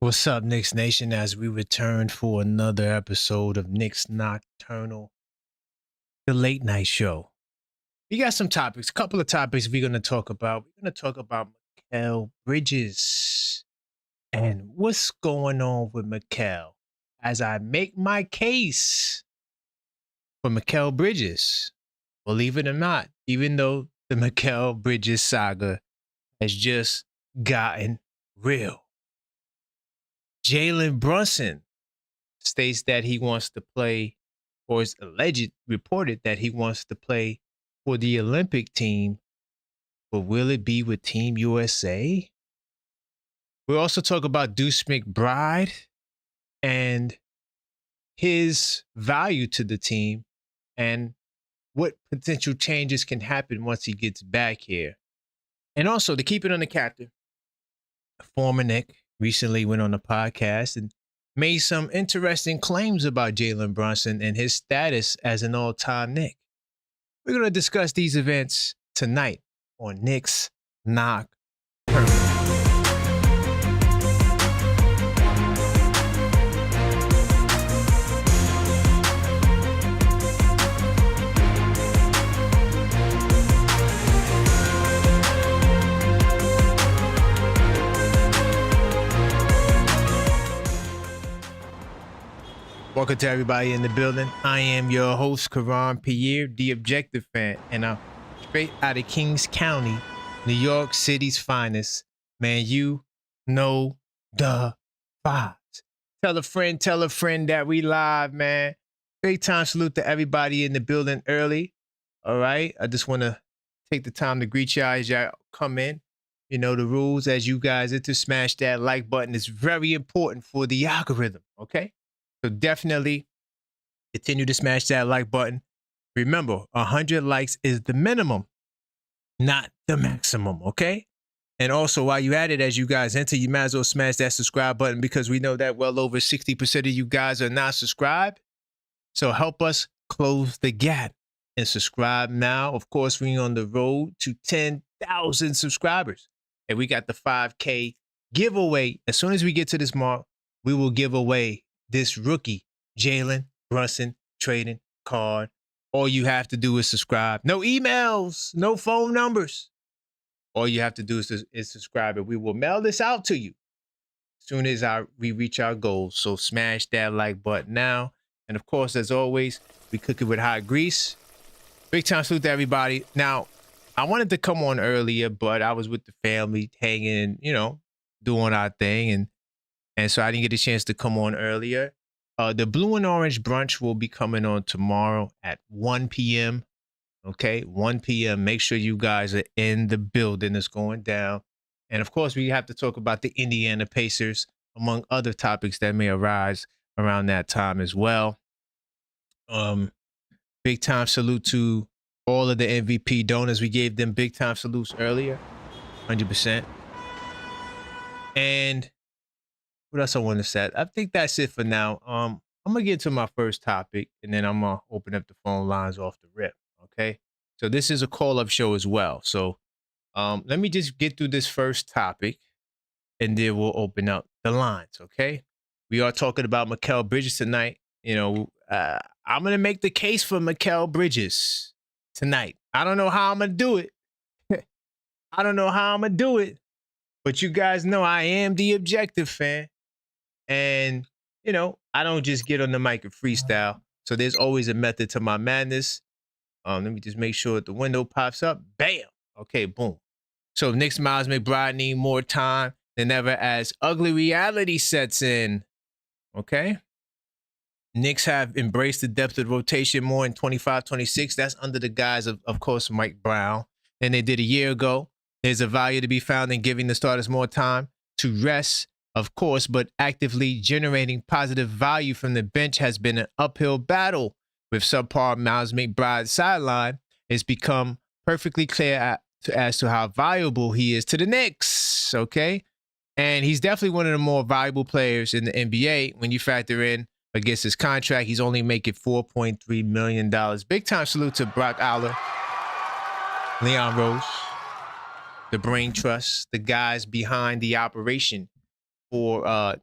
What's up, Knicks Nation, as we return for another episode of Knicks Nocturnal, the late night show. We got some topics, a couple of topics we're going to talk about. We're going to talk about Mikal Bridges and what's going on with Mikal as I make my case for Mikal Bridges. Believe it or not, even though the Mikal Bridges saga has just gotten real. Jalen Brunson states that he wants to play, or is reported that he wants to play for the Olympic team, but will it be with Team USA? We'll also talk about Deuce McBride and his value to the team and what potential changes can happen once he gets back here. And also, to keep it on the captain, former Knick recently went on a podcast and made some interesting claims about Jalen Brunson and his status as an all-time Knick. We're going to discuss these events tonight on Knicks Nocturnal. Welcome to everybody in the building. I am your host, Karan Pierre, the Objective Fan, and I'm straight out of Kings County, New York City's finest. Man, you know the vibes. Tell a friend that we live, man. Big time salute to everybody in the building early. All right. I just want to take the time to greet y'all as y'all come in. You know the rules as you guys to smash that like button. It's very important for the algorithm. Okay. So definitely continue to smash that like button. Remember, 100 likes is the minimum, not the maximum, okay? And also, while you at it, as you guys enter, you might as well smash that subscribe button because we know that well over 60% of you guys are not subscribed. So help us close the gap and subscribe now. Of course, we're on the road to 10,000 subscribers. And we got the 5K giveaway. As soon as we get to this mark, we will give away this rookie, Jalen Brunson trading card. All you have to do is subscribe. No emails, no phone numbers. All you have to do is subscribe, and we will mail this out to you as soon as we reach our goals. So smash that like button now. And of course, as always, we cook it with hot grease. Big time salute to everybody. Now, I wanted to come on earlier, but I was with the family hanging, doing our thing. And so I didn't get a chance to come on earlier. The Blue and Orange Brunch will be coming on tomorrow at 1 p.m. Okay, 1 p.m. Make sure you guys are in the building. It's going down. And of course, we have to talk about the Indiana Pacers, among other topics that may arise around that time as well. Big time salute to all of the MVP donors. We gave them big time salutes earlier, 100%. And what else I want to say? I think that's it for now. I'm gonna get to my first topic, and then I'm gonna open up the phone lines off the rip. Okay. So this is a call-up show as well. So let me just get through this first topic, and then we'll open up the lines. Okay. We are talking about Mikal Bridges tonight. I'm gonna make the case for Mikal Bridges tonight. I don't know how I'm gonna do it. But you guys know I am the Objective Fan. And, I don't just get on the mic and freestyle. So there's always a method to my madness. Let me just make sure that the window pops up. Bam. Okay, boom. So Knicks Miles McBride need more time than ever as ugly reality sets in. Okay. Knicks have embraced the depth of rotation more in 25-26. That's under the guise of course, Mike Brown than they did a year ago. There's a value to be found in giving the starters more time to rest, of course, but actively generating positive value from the bench has been an uphill battle. With subpar Miles McBride's sideline, it's become perfectly clear as to how valuable he is to the Knicks, okay? And he's definitely one of the more valuable players in the NBA. When you factor in against his contract, he's only making $4.3 million. Big time salute to Brock Aller, Leon Rose, the Brain Trust, the guys behind the operation for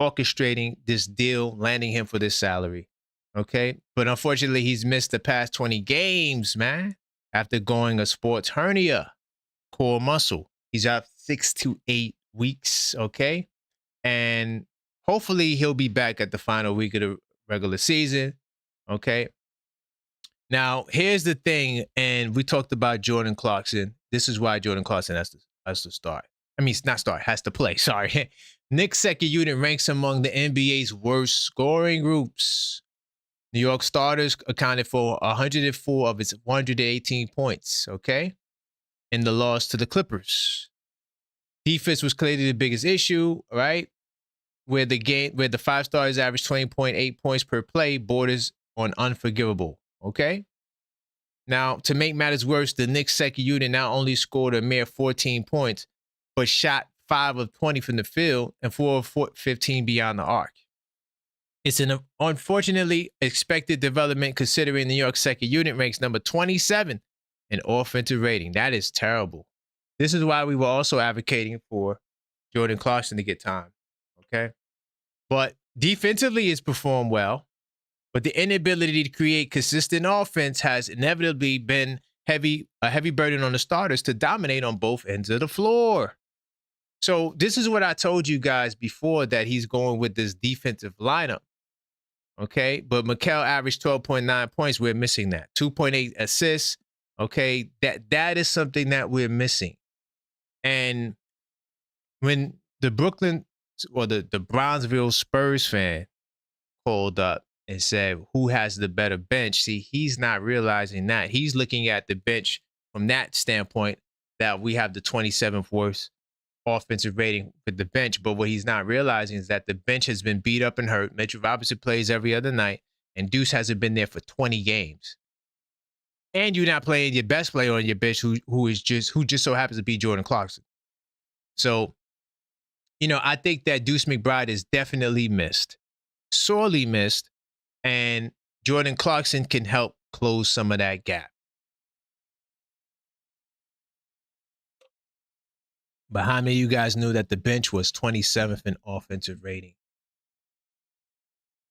orchestrating this deal, landing him for this salary. Okay. But unfortunately, he's missed the past 20 games, man, after going a sports hernia, core muscle. He's out 6 to 8 weeks. Okay. And hopefully he'll be back at the final week of the regular season. Okay. Now, here's the thing, and we talked about Jordan Clarkson. This is why Jordan Clarkson has to start. I mean, not start, has to play. Sorry. Knicks' second unit ranks among the NBA's worst scoring groups. New York starters accounted for 104 of its 118 points, okay, in the loss to the Clippers. Defense was clearly the biggest issue, right? Where the five stars averaged 20.8 points per play borders on unforgivable. Okay. Now, to make matters worse, the Knicks' second unit not only scored a mere 14 points, but shot 5 of 20 from the field and 4 of 15 beyond the arc. It's an unfortunately expected development considering New York's second unit ranks number 27 in offensive rating. That is terrible. This is why we were also advocating for Jordan Clarkson to get time. Okay. But defensively, it's performed well. But the inability to create consistent offense has inevitably been a heavy burden on the starters to dominate on both ends of the floor. So this is what I told you guys before, that he's going with this defensive lineup. Okay, but Mikal averaged 12.9 points. We're missing that. 2.8 assists. Okay, that is something that we're missing. And when the Brooklyn or the Brownsville Spurs fan called up and said, who has the better bench? See, he's not realizing that. He's looking at the bench from that standpoint, that we have the 27th worst offensive rating with the bench. But what he's not realizing is that the bench has been beat up and hurt. Mitchell Robinson plays every other night, and Deuce hasn't been there for 20 games. And you're not playing your best player on your bench, who just so happens to be Jordan Clarkson. So, I think that Deuce McBride is definitely missed, sorely missed. And Jordan Clarkson can help close some of that gap. But how many of you guys knew that the bench was 27th in offensive rating?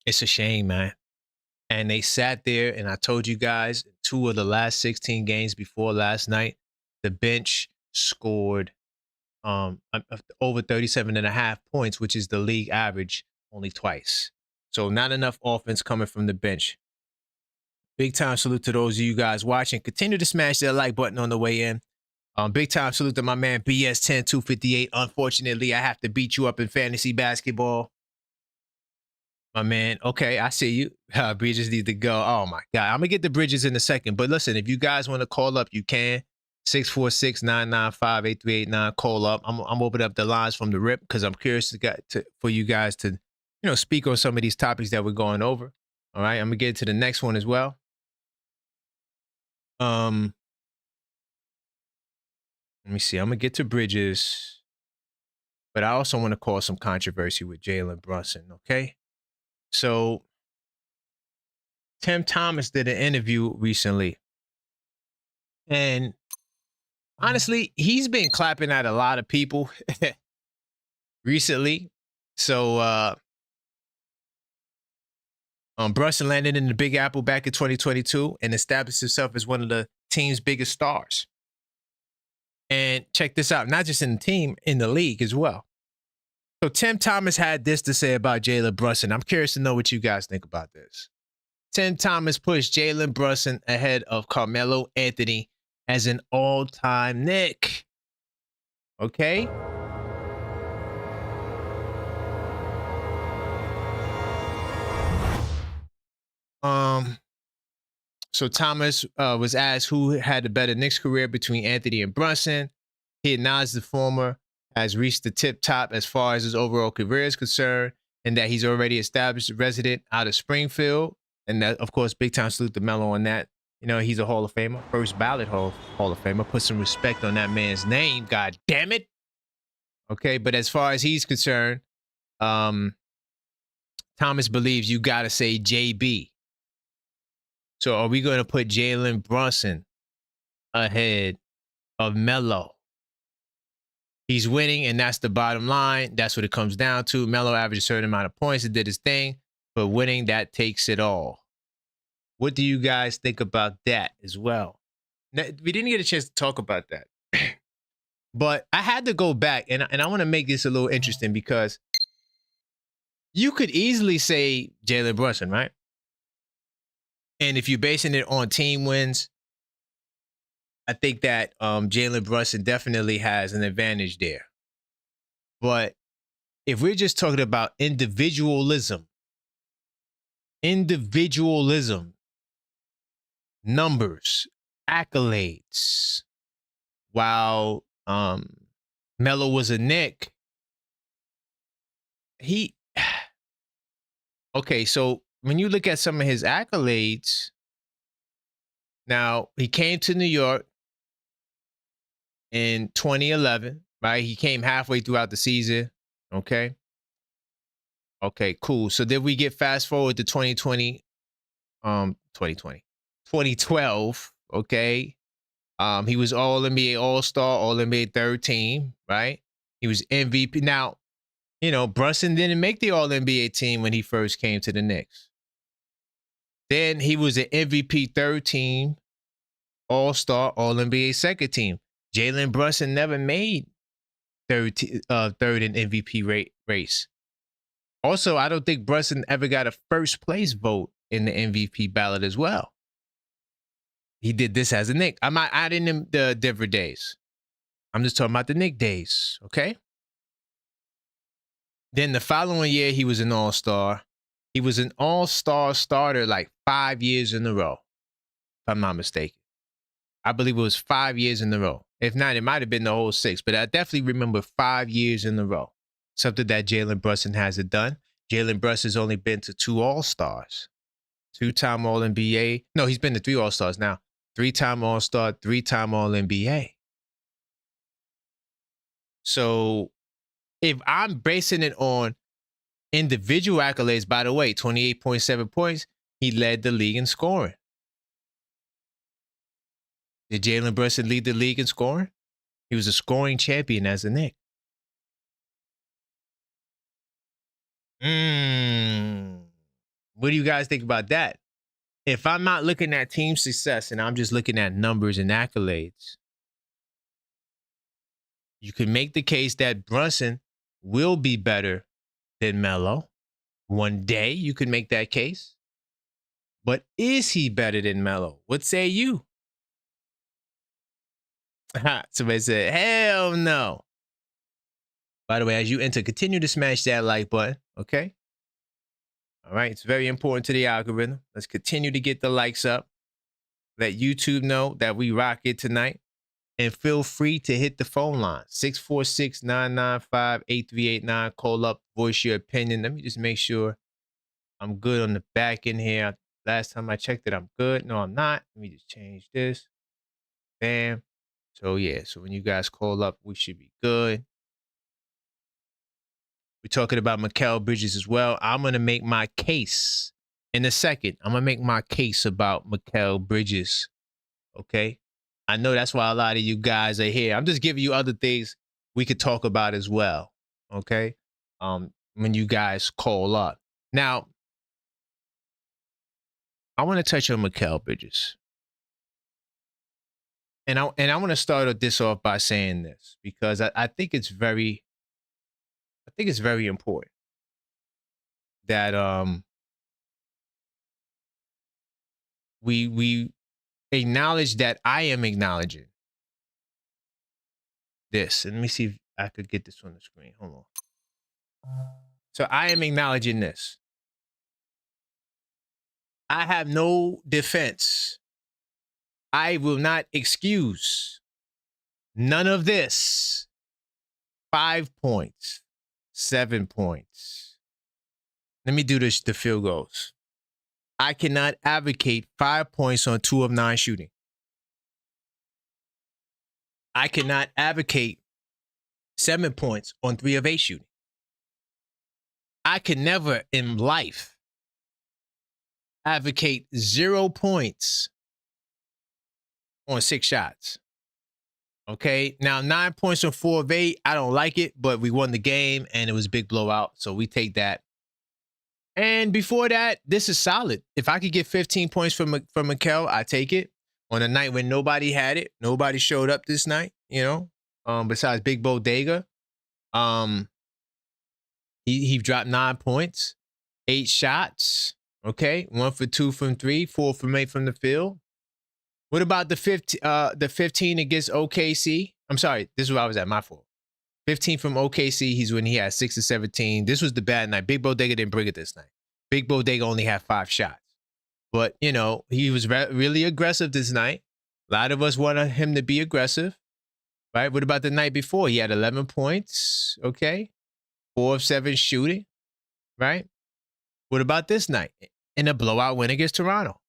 It's a shame, man. And they sat there, and I told you guys, 2 of the last 16 games before last night, the bench scored over 37.5 points, which is the league average, only twice. So not enough offense coming from the bench. Big time salute to those of you guys watching. Continue to smash that like button on the way in. Big time salute to my man BS10258. Unfortunately, I have to beat you up in fantasy basketball. My man, okay, I see you. Bridges need to go. Oh, my God. I'm going to get the Bridges in a second. But listen, if you guys want to call up, you can. 646-995-8389. Call up. I'm opening up the lines from the rip because I'm curious for you guys to, speak on some of these topics that we're going over. All right, I'm going to get to the next one as well. Let me see. I'm going to get to Bridges. But I also want to cause some controversy with Jalen Brunson, okay? So, Tim Thomas did an interview recently. And honestly, he's been clapping at a lot of people recently. So, Brunson landed in the Big Apple back in 2022 and established himself as one of the team's biggest stars. And check this out, not just in the team, in the league as well. So Tim Thomas had this to say about Jalen Brunson. I'm curious to know what you guys think about this. Tim Thomas pushed Jalen Brunson ahead of Carmelo Anthony as an all-time Knick. Okay? So Thomas was asked who had a better Knicks career between Anthony and Brunson. He acknowledged the former has reached the tip top as far as his overall career is concerned, and that he's already established a resident out of Springfield. And that, of course, big time salute to Melo on that. He's a Hall of Famer, first ballot Hall of Famer. Put some respect on that man's name, God damn it. Okay, but as far as he's concerned, Thomas believes you got to say JB. So are we going to put Jalen Brunson ahead of Melo? He's winning, and that's the bottom line. That's what it comes down to. Melo averaged a certain amount of points. It did his thing, but winning, that takes it all. What do you guys think about that as well? Now, we didn't get a chance to talk about that. But I had to go back, and I want to make this a little interesting because you could easily say Jalen Brunson, right? And if you're basing it on team wins, I think that Jalen Brunson definitely has an advantage there. But if we're just talking about individualism, numbers, accolades, while Melo was a Knick, okay, so when you look at some of his accolades, now he came to New York in 2011, right? He came halfway throughout the season, okay? Okay, cool. So then we get fast forward to 2012, okay? He was All-NBA All-Star, All-NBA third team, right? He was MVP. Now, you know, Brunson didn't make the All-NBA team when he first came to the Knicks. Then he was an MVP third team, All-Star, All-NBA second team. Jalen Brunson never made third in MVP race. Also, I don't think Brunson ever got a first place vote in the MVP ballot as well. He did this as a Knick. I'm not adding him the Denver days. I'm just talking about the Knick days, okay? Then the following year, he was an All-Star. He was an All-Star starter like 5 years in a row, if I'm not mistaken. I believe it was 5 years in a row. If not, it might have been the whole 6, but I definitely remember 5 years in a row. Something that Jalen Brunson hasn't done. Jalen Brunson's only been to 2 All-Stars. 2-time All-NBA. No, he's been to 3 All-Stars now. 3-time All-Star, 3-time All-NBA. So if I'm basing it on individual accolades, by the way, 28.7 points, he led the league in scoring. Did Jalen Brunson lead the league in scoring? He was a scoring champion as a Knick. What do you guys think about that? If I'm not looking at team success and I'm just looking at numbers and accolades, you can make the case that Brunson will be better than Melo. One day you could make that case. But is he better than Melo? What say you? Somebody said, hell no. By the way, as you enter, continue to smash that like button, okay? All right, it's very important to the algorithm. Let's continue to get the likes up. Let YouTube know that we rock it tonight. And feel free to hit the phone line, 646-995-8389. Call up, voice your opinion. Let me just make sure I'm good on the back end here. Last time I checked it, I'm good. No, I'm not. Let me just change this. Bam. So, yeah. So, when you guys call up, we should be good. We're talking about Mikal Bridges as well. I'm going to make my case in a second. I'm going to make my case about Mikal Bridges. Okay? I know that's why a lot of you guys are here. I'm just giving you other things we could talk about as well. Okay? When you guys call up. Now, I want to touch on Mikal Bridges. And I want to start this off by saying this because I think it's very important that we acknowledge that I am acknowledging this. And let me see if I could get this on the screen. Hold on. So I am acknowledging this. I have no defense. I will not excuse none of this. 5 points, 7 points. Let me do this, the field goals. I cannot advocate 5 points on 2 of 9 shooting. I cannot advocate 7 points on 3 of 8 shooting. I can never in life advocate 0 points on 6 shots. Okay, now 9 points from 4 of 8. I don't like it, but we won the game and it was a big blowout, so we take that. And before that, this is solid. If I could get 15 points from Mikal, I take it. On a night when nobody had it, nobody showed up this night, besides Big Bodega. He dropped 9 points, 8 shots. Okay, 1 for 2 from 3, 4 from 8 from the field. What about the 15 against OKC? I'm sorry, this is where I was at. My fault. 15 from OKC. He's when he had 6 of 17. This was the bad night. Big Bodega didn't bring it this night. Big Bodega only had 5 shots. But, he was really aggressive this night. A lot of us wanted him to be aggressive, right? What about the night before? He had 11 points, okay? 4 of 7 shooting, right? What about this night? In a blowout win against Toronto.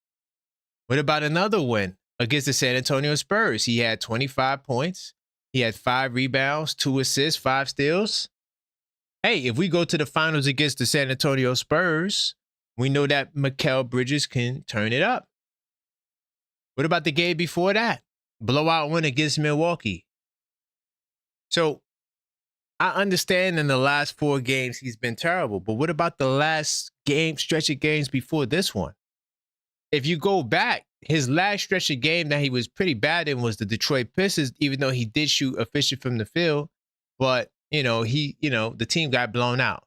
What about another win against the San Antonio Spurs? He had 25 points. He had 5 rebounds, 2 assists, 5 steals. Hey, if we go to the finals against the San Antonio Spurs, we know that Mikal Bridges can turn it up. What about the game before that? Blowout win against Milwaukee. So I understand in the last 4 games he's been terrible, but what about the last stretch of games before this one? If you go back, his last stretch of game that he was pretty bad in was the Detroit Pistons, even though he did shoot efficient from the field, but the team got blown out.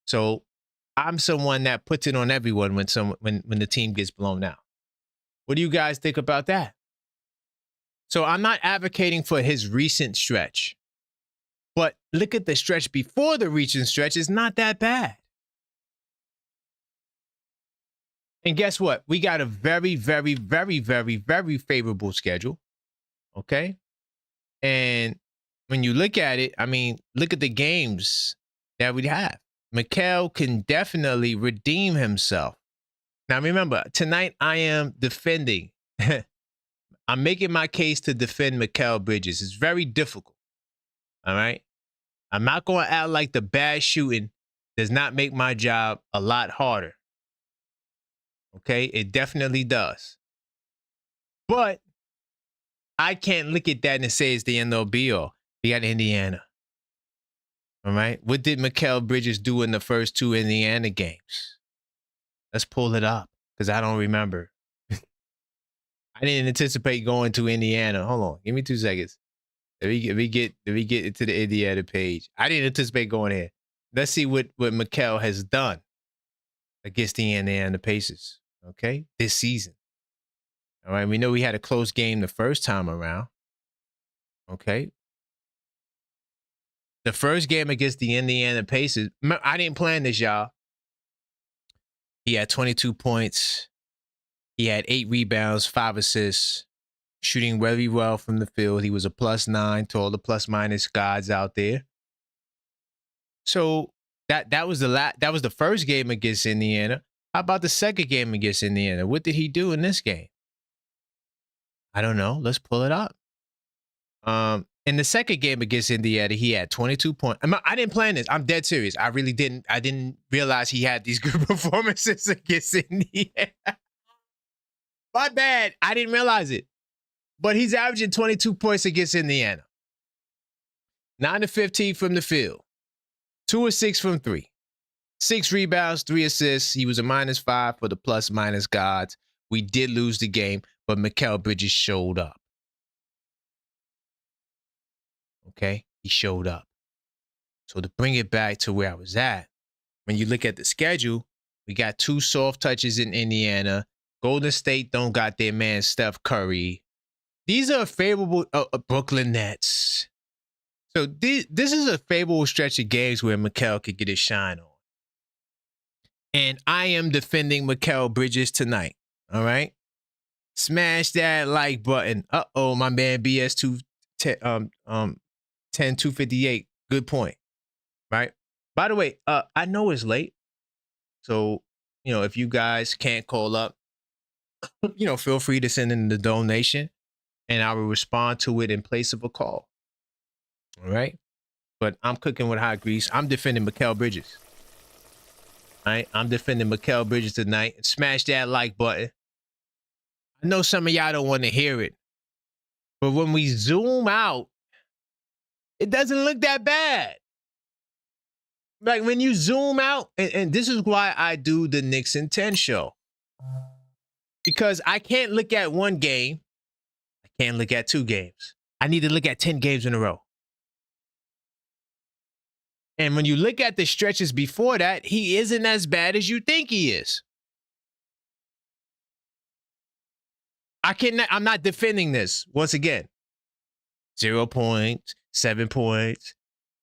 So I'm someone that puts it on everyone when the team gets blown out. What do you guys think about that? So I'm not advocating for his recent stretch, but look at the stretch before the recent stretch. It's not that bad. And guess what? We got a very, very, very, very, very favorable schedule. Okay. And when you look at it, look at the games that we have. Mikal can definitely redeem himself. Now, remember, tonight I am defending. I'm making my case to defend Mikal Bridges. It's very difficult. All right. I'm not going to act like the bad shooting does not make my job a lot harder. Okay. It definitely does. But I can't look at that and say it's the end all be all. We got Indiana. All right. What did Mikal Bridges do in the first 2 Indiana games? Let's pull it up because I don't remember. I didn't anticipate going to Indiana. Hold on. Give me 2 seconds. Let me get into the Indiana page. I didn't anticipate going here. Let's see what Mikal has done against the Indiana Pacers. Okay. This season. All right. We know we had a close game the first time around. Okay. The first game against the Indiana Pacers, I didn't plan this, y'all. He had 22 points. He had 8 rebounds, 5 assists, shooting very well from the field. He was a +9 to all the plus-minus guys out there. So that was the first game against Indiana. How about the second game against Indiana? What did he do in this game? I don't know. Let's pull it up. In the second game against Indiana, he had 22 points. I didn't plan this. I'm dead serious. I really didn't. I didn't realize he had these good performances against Indiana. My bad. I didn't realize it. But he's averaging 22 points against Indiana. 9 of 15 from the field. 2 of 6 from 3. 6 rebounds, 3 assists. He was a -5 for the plus-minus gods. We did lose the game, but Mikal Bridges showed up. Okay, he showed up. So to bring it back to where I was at, when you look at the schedule, we got 2 soft touches in Indiana. Golden State don't got their man Steph Curry. These are favorable Brooklyn Nets. So this is a favorable stretch of games where Mikal could get his shine on. And I am defending Mikal Bridges tonight. All right, smash that like button. My man BS2 10-258. Good point. Right. By the way, I know it's late. So, if you guys can't call up, feel free to send in the donation and I will respond to it in place of a call. All right. But I'm cooking with hot grease. I'm defending Mikal Bridges. All right. I'm defending Mikal Bridges tonight. Smash that like button. I know some of y'all don't want to hear it. But when we zoom out it doesn't look that bad. Like when you zoom out, and this is why I do the Knicks in 10 show. Because I can't look at one game. I can't look at 2 games. I need to look at 10 games in a row. And when you look at the stretches before that, he isn't as bad as you think he is. I'm not defending this. Once again, 0 points, 7 points,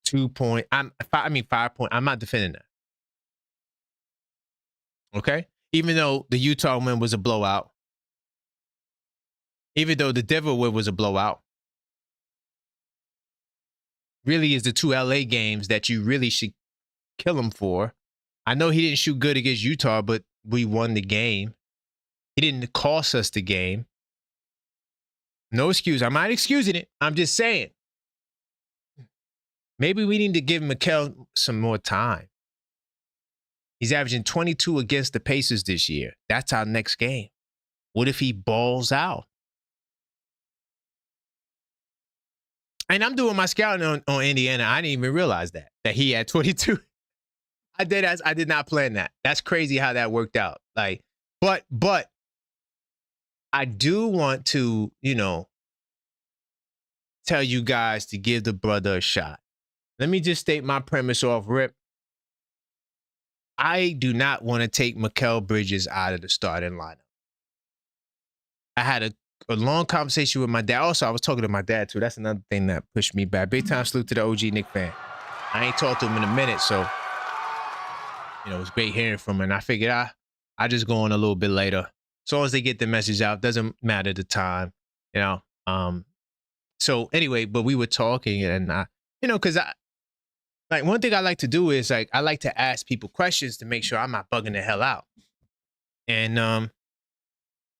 2 points. 5 points. I'm not defending that. Okay? Even though the Utah win was a blowout. Even though the Denver win was a blowout. Really is the 2 LA games that you really should kill him for. I know he didn't shoot good against Utah, but we won the game. He didn't cost us the game. No excuse. I'm not excusing it. I'm just saying. Maybe we need to give Mikal some more time. He's averaging 22 against the Pacers this year. That's our next game. What if he balls out? And I'm doing my scouting on Indiana. I didn't even realize that he had 22. I did not plan that. That's crazy how that worked out. Like, but I do want to, tell you guys to give the brother a shot. Let me just state my premise off rip. I do not want to take Mikal Bridges out of the starting lineup. I had a long conversation with my dad. Also, I was talking to my dad, too. That's another thing that pushed me back. Big time salute to the OG Knicks fan. I ain't talked to him in a minute, so, it was great hearing from him. And I figured I just go on a little bit later. As long as they get the message out, doesn't matter the time, So anyway, but we were talking and because one thing I like to do is I like to ask people questions to make sure I'm not bugging the hell out. And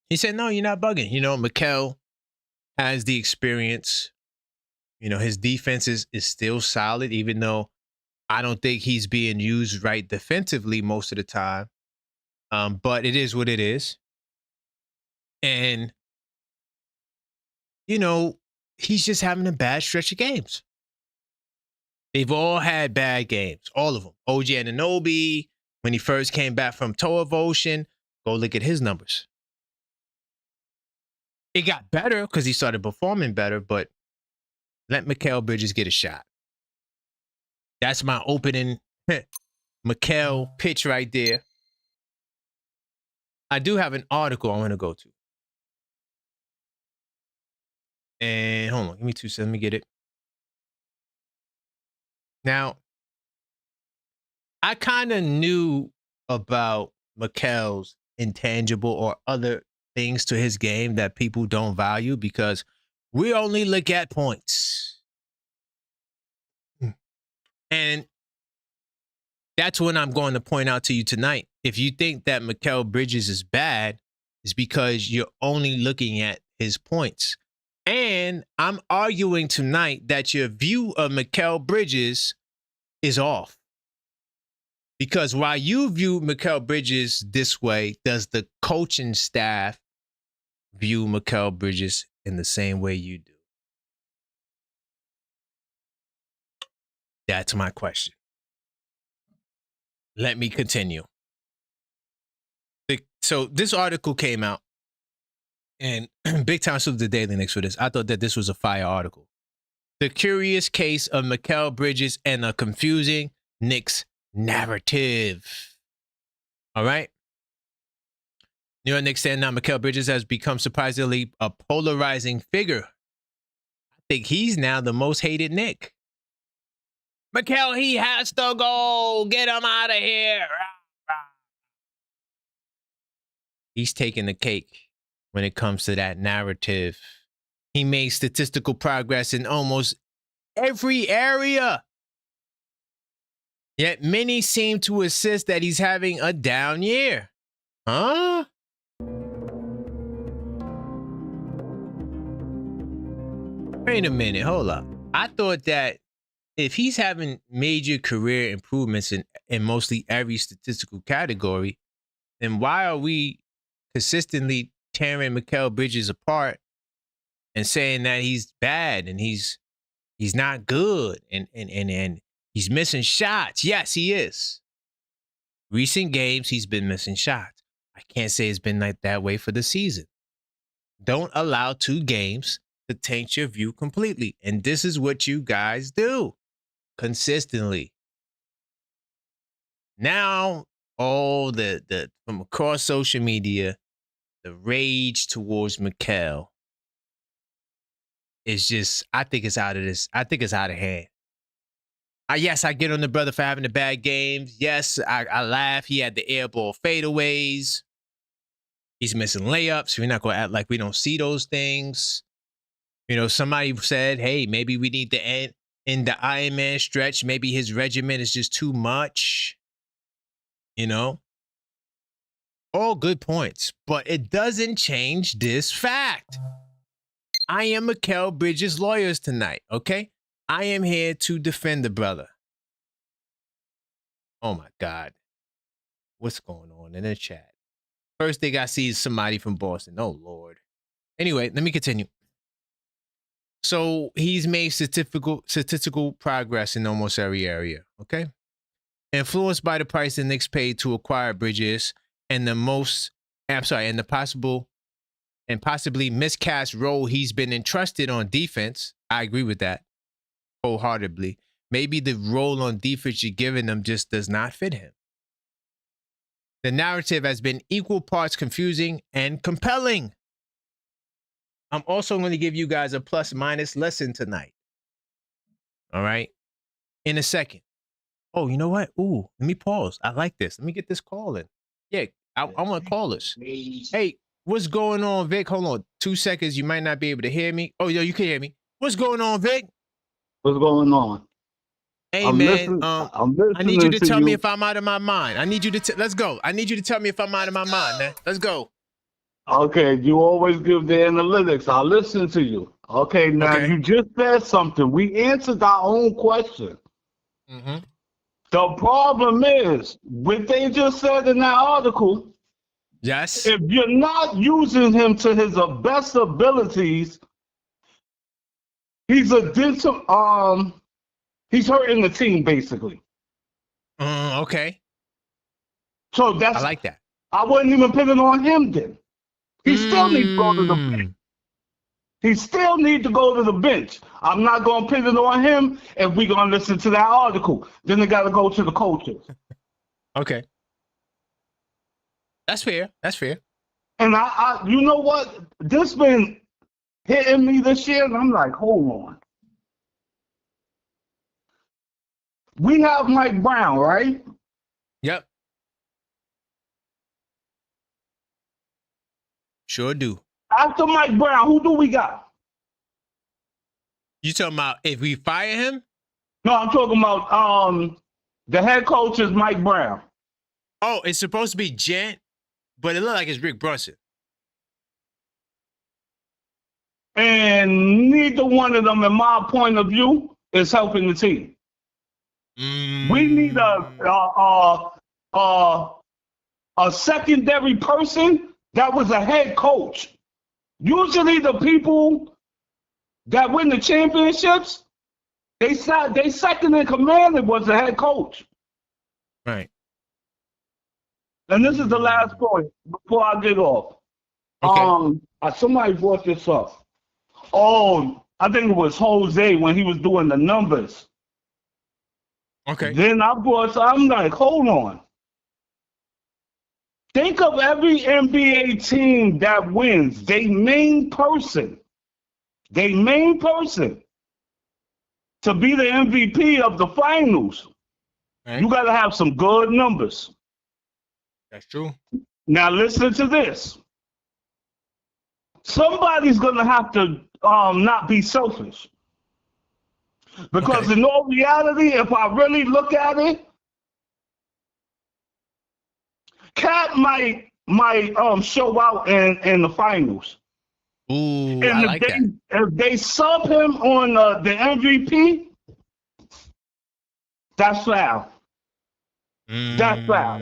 he said, no, you're not bugging. Mikal has the experience. His defense is still solid, even though I don't think he's being used right defensively most of the time. But it is what it is. And, he's just having a bad stretch of games. They've all had bad games, all of them. OG Anunoby, when he first came back from toe of ocean, go look at his numbers. It got better because he started performing better, but let Mikal Bridges get a shot. That's my opening Mikal pitch right there. I do have an article I want to go to. And hold on, give me 2 seconds. Let me get it. Now, I kind of knew about Mikal's intangible or other things to his game that people don't value because we only look at points. And that's what I'm going to point out to you tonight. If you think that Mikal Bridges is bad, it's because you're only looking at his points. And I'm arguing tonight that your view of Mikal Bridges is off. Because while you view Mikal Bridges this way, does the coaching staff view Mikal Bridges in the same way you do? That's my question. Let me continue. So this article came out, and big time salute to the Daily Knicks for this. I thought that this was a fire article. The curious case of Mikal Bridges and a confusing Knicks narrative. All right. New York Knicks stand now. Mikal Bridges has become surprisingly a polarizing figure. I think he's now the most hated Knick. Mikal, he has to go. Get him out of here. He's taking the cake when it comes to that narrative. He made statistical progress in almost every area. Yet many seem to insist that he's having a down year. Huh? Wait a minute, hold up. I thought that if he's having major career improvements in mostly every statistical category, then why are we consistently tearing Mikal Bridges apart and saying that he's bad and he's He's not good, and he's missing shots. Yes, he is. Recent games, he's been missing shots. I can't say it's been like that way for the season. Don't allow 2 games to taint your view completely. And this is what you guys do consistently. Now, all the from across social media, the rage towards Mikal is just, I think it's out of this. I think it's out of hand. Yes, I get on the brother for having the bad games. Yes, I laugh. He had the airball fadeaways. He's missing layups. We're not going to act like we don't see those things. You know, somebody said, hey, maybe we need to end in the Iron Man stretch. Maybe his regimen is just too much. You know? All good points. But it doesn't change this fact. I am Mikal Bridges' lawyers tonight, okay? I am here to defend the brother. Oh, my God. What's going on in the chat? First thing I see is somebody from Boston. Oh, Lord. Anyway, let me continue. So he's made statistical progress in almost every area, okay? Influenced by the price the Knicks paid to acquire Bridges and the possibly miscast role he's been entrusted on defense. I agree with that wholeheartedly. Maybe the role on defense you're giving him just does not fit him. The narrative has been equal parts confusing and compelling. I'm also going to give you guys a plus-minus lesson tonight. All right? In a second. Oh, you know what? Ooh, let me pause. I like this. Let me get this call in. Yeah, I want to call this. Hey, what's going on, Vic? Hold on 2 seconds. You might not be able to hear me. Oh, yo, you can hear me. What's going on, Vic? What's going on? Hey, man, I need you to tell me if I'm out of my mind. I need you to let's go. I need you to tell me if I'm out of my mind, man. Let's go. Okay, you always give the analytics. I'll listen to you. Okay, now you just said something. We answered our own question. Mm-hmm. The problem is, what they just said in that article, yes, if you're not using him to his best abilities, he's hurting the team, basically. Okay. So I like that. I wouldn't even put it on him then. He still needs to go to the bench. He still needs to go to the bench. I'm not going to put it on him if we're going to listen to that article. Then they got to go to the coaches. Okay. That's fair. That's fair. And I you know what? This been hitting me this year, and I'm like, hold on. We have Mike Brown, right? Yep. Sure do. After Mike Brown, who do we got? You talking about if we fire him? No, I'm talking about the head coach is Mike Brown. Oh, it's supposed to be Gent, but it looks like it's Rick Brunson. And neither one of them, in my point of view, is helping the team. We need a secondary person that was a head coach. Usually the people that win the championships, they second in command was the head coach. Right. And this is the last point before I get off. Okay. Somebody brought this up. Oh, I think it was Jose when he was doing the numbers. Okay. Then I'm like, hold on. Think of every NBA team that wins. Their main person to be the MVP of the finals. Right. You got to have some good numbers. That's true. Now listen to this. Somebody's going to have to not be selfish. Because in all reality, if I really look at it, Cat might show out in the finals. Ooh, and I like that. If they sub him on the MVP, that's foul. That's foul.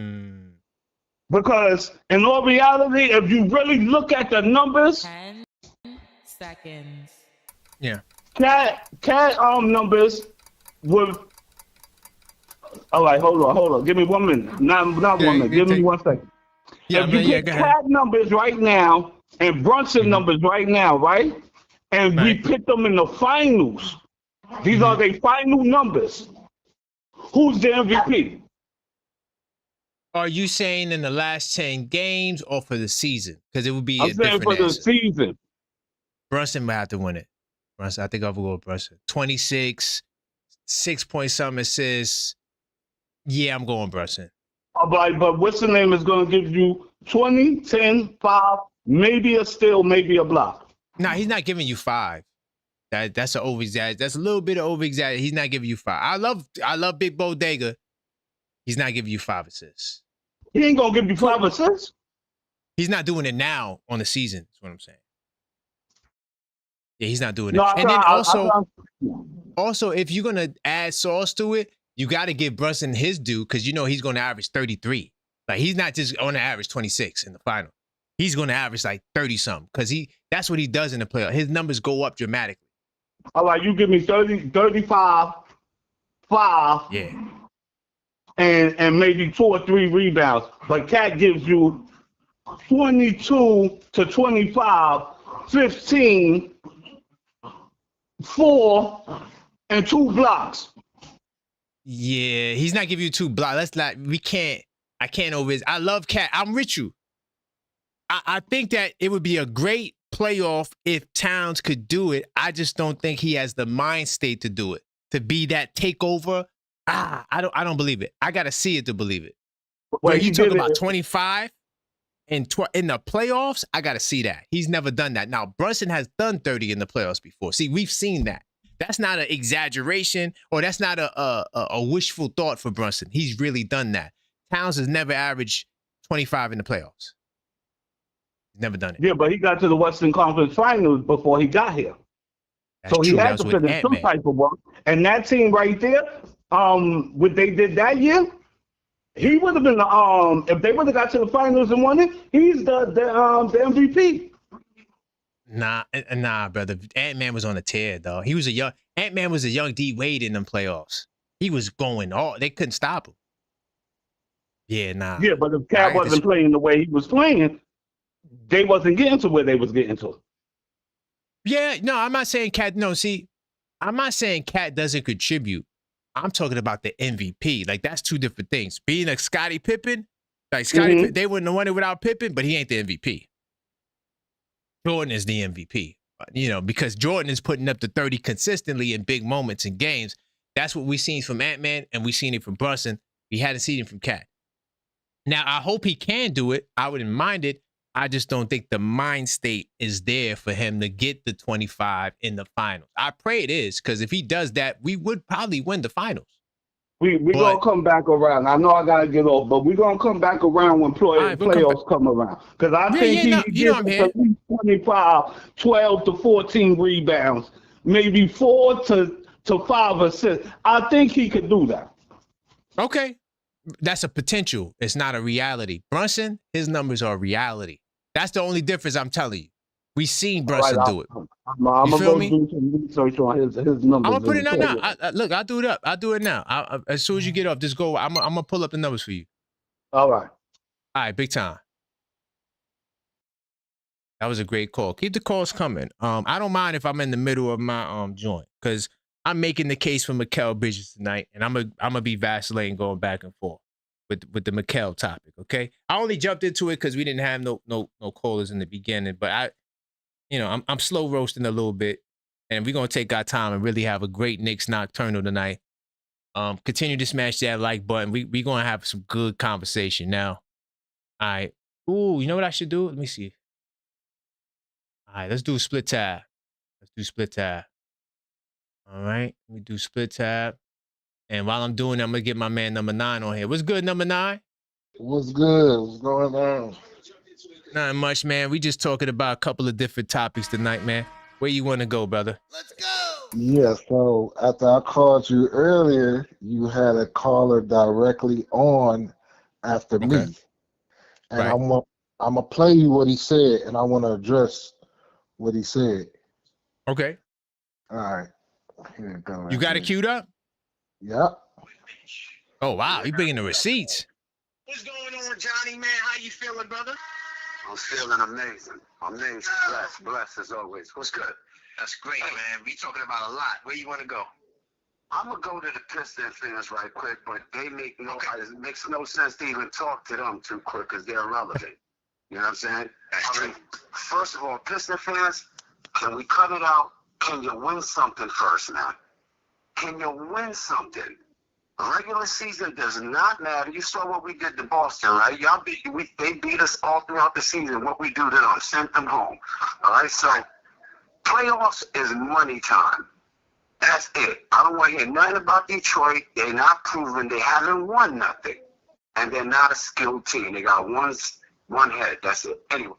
Because in all reality, if you really look at the numbers, 10 seconds. Yeah. Cat numbers with. All right, hold on. Give me 1 minute. Not 1 minute. Give me 1 second. Yeah, If you get go ahead. Cat numbers right now and Brunson numbers right now, right? And we pick them in the finals. These are their final numbers. Who's the MVP? Are you saying in the last 10 games or for the season? Because it would be I'm a saying different for answer. the season. Brunson might have to win it. Brunson, I think I'll go with Brunson. 26, 6 point something assists. Yeah, I'm going Brunson. But what's the name is going to give you 20, 10, 5, maybe a steal, maybe a block. Nah, he's not giving you 5. That's an over exaggeration. That's a little bit of over exaggeration. He's not giving you 5. I love Big Bodega. He's not giving you 5 assists. He ain't gonna give you 5 assists. He's not doing it now on the season. That's what I'm saying. Yeah, he's not doing it. No, And then also, if you're gonna add sauce to it, you got to give Brunson his due because you know he's going to average 33. Like he's not just going to average 26 in the final. He's going to average like 30 something because that's what he does in the playoff. His numbers go up dramatically. All right, you give me 30, 35, 5. Yeah. And maybe 2 or 3 rebounds. But Cat gives you 22 to 25, 15, 4, and 2 blocks. Yeah, he's not giving you 2 blocks. I can't over his. I love Cat. I'm with you. I think that it would be a great playoff if Towns could do it. I just don't think he has the mind state to do it. To be that takeover. I don't believe it. I gotta see it to believe it. When you talk about 25 in the playoffs, I gotta see that. He's never done that. Now Brunson has done 30 in the playoffs before. See, we've seen that. That's not an exaggeration, or that's not a wishful thought for Brunson. He's really done that. Towns has never averaged 25 in the playoffs. He's never done it. Yeah, but he got to the Western Conference Finals before he got here. That's so true. He had to finish some type of work. And that team right there, what they did that year, he would have been if they would have got to the finals and won it, he's the MVP. Nah, brother. Ant-Man was on a tear, though. Ant-Man was a young D Wade in them playoffs. He was going all. They couldn't stop him. Yeah, nah. Yeah, but if Cat wasn't playing the way he was playing, they wasn't getting to where they was getting to. Yeah, no, I'm not saying Cat. No, see, I'm not saying Cat doesn't contribute. I'm talking about the MVP. Like, that's 2 different things. Being a Scottie Pippen, like Scottie, they wouldn't have won it without Pippen, but he ain't the MVP. Jordan is the MVP, because Jordan is putting up the 30 consistently in big moments in games. That's what we've seen from Ant-Man, and we've seen it from Brunson. We hadn't seen it from Cat. Now, I hope he can do it. I wouldn't mind it. I just don't think the mind state is there for him to get the 25 in the finals. I pray it is, because if he does that, we would probably win the finals. We're going to come back around. I know I got to get off, but we're going to come back around when playoffs come around. Because I think he gets at least 25, 12 to 14 rebounds, maybe 4 to 5 assists. I think he could do that. Okay. That's a potential. It's not a reality. Brunson, his numbers are reality. That's the only difference I'm telling you. We've seen Brunson do it. I'm going to go do some research on his numbers. I'm going to put it out now. Look, I'll do it up. I'll do it now. As soon as you get off, just go. I'm going to pull up the numbers for you. All right. All right, big time. That was a great call. Keep the calls coming. I don't mind if I'm in the middle of my joint, because I'm making the case for Mikal Bridges tonight, and I'm gonna be vacillating, going back and forth with the Mikal topic. Okay, I only jumped into it because we didn't have no callers in the beginning, but I'm slow roasting a little bit, and we're gonna take our time and really have a great Knicks nocturnal tonight. Continue to smash that like button. We gonna have some good conversation now. All right. Ooh, you know what I should do? Let me see. All right, let's do a split tab. All right, let me do split tab. And while I'm doing that, I'm going to get my man number 9 on here. What's good, number 9? What's good? What's going on? Not much, man. We just talking about a couple of different topics tonight, man. Where you want to go, brother? Let's go. Yeah, so after I called you earlier, you had a caller directly on after me. And right. I'm going to play you what he said, and I want to address what he said. Okay. All right. Here it goes. You got it queued up? Yep. Oh, wow. You bringing the receipts. What's going on, Johnny, man? How you feeling, brother? I'm feeling amazing. Amazing. Blessed as always. What's good? That's great, man. We talking about a lot. Where you want to go? I'm going to go to the Pistons fans right quick, but it makes no sense to even talk to them too quick because they're irrelevant. You know what I'm saying? That's true. First of all, Piston fans, can we cut it out? Can you win something first, man? Can you win something? Regular season does not matter. You saw what we did to Boston, right? They beat us all throughout the season. What we do to them, sent them home. All right, so playoffs is money time. That's it. I don't want to hear nothing about Detroit. They're not proven. They haven't won nothing, and they're not a skilled team. They got one head. That's it. Anyway.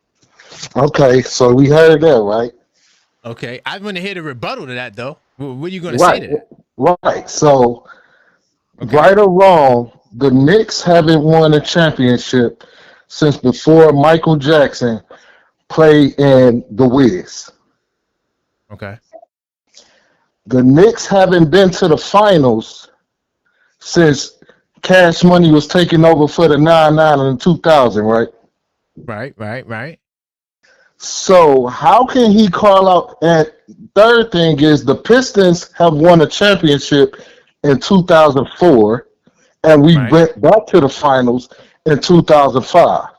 Okay, so we heard that, right? Okay. I want to hear the rebuttal to that, though. What are you going to say to that? Right. So, Okay. right or wrong, the Knicks haven't won a championship since before Michael Jackson played in The Wiz. Okay. The Knicks haven't been to the finals since Cash Money was taking over for the 99 and 2000, right? Right. So how can he call out? And third thing is the Pistons have won a championship in 2004, and we went back to the finals in 2005.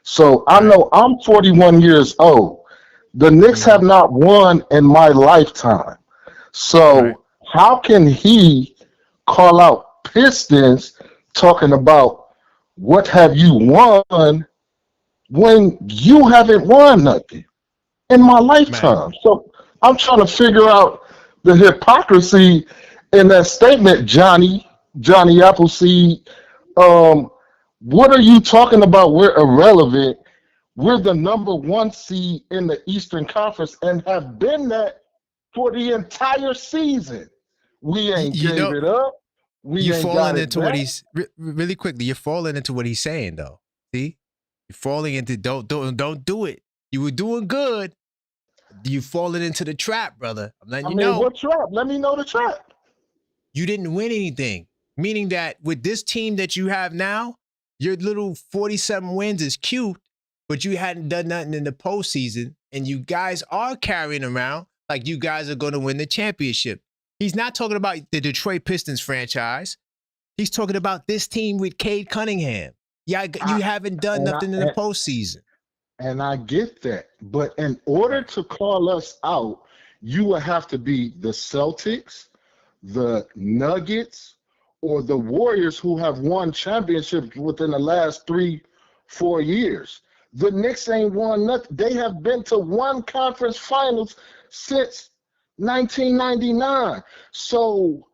So I know I'm 41 years old. The Knicks have not won in my lifetime. So how can he call out Pistons talking about what have you won when you haven't won nothing in my lifetime? So I'm trying to figure out the hypocrisy in that statement, Johnny Appleseed. What are you talking about? We're irrelevant. We're the number 1 seed in the Eastern Conference and have been that for the entire season. We ain't gave it up. We ain't got it back. Really quickly. You're falling into what he's saying, though. See, you're falling into don't do it. You were doing good. You falling into the trap, brother. I'm letting you know. What trap? Let me know the trap. You didn't win anything, meaning that with this team that you have now, your little 47 wins is cute, but you hadn't done nothing in the postseason, and you guys are carrying around like you guys are going to win the championship. He's not talking about the Detroit Pistons franchise. He's talking about this team with Cade Cunningham. Yeah, you haven't done nothing in the postseason. And I get that. But in order to call us out, you would have to be the Celtics, the Nuggets, or the Warriors who have won championships within the last 3-4 years. The Knicks ain't won nothing. They have been to one conference finals since 1999. So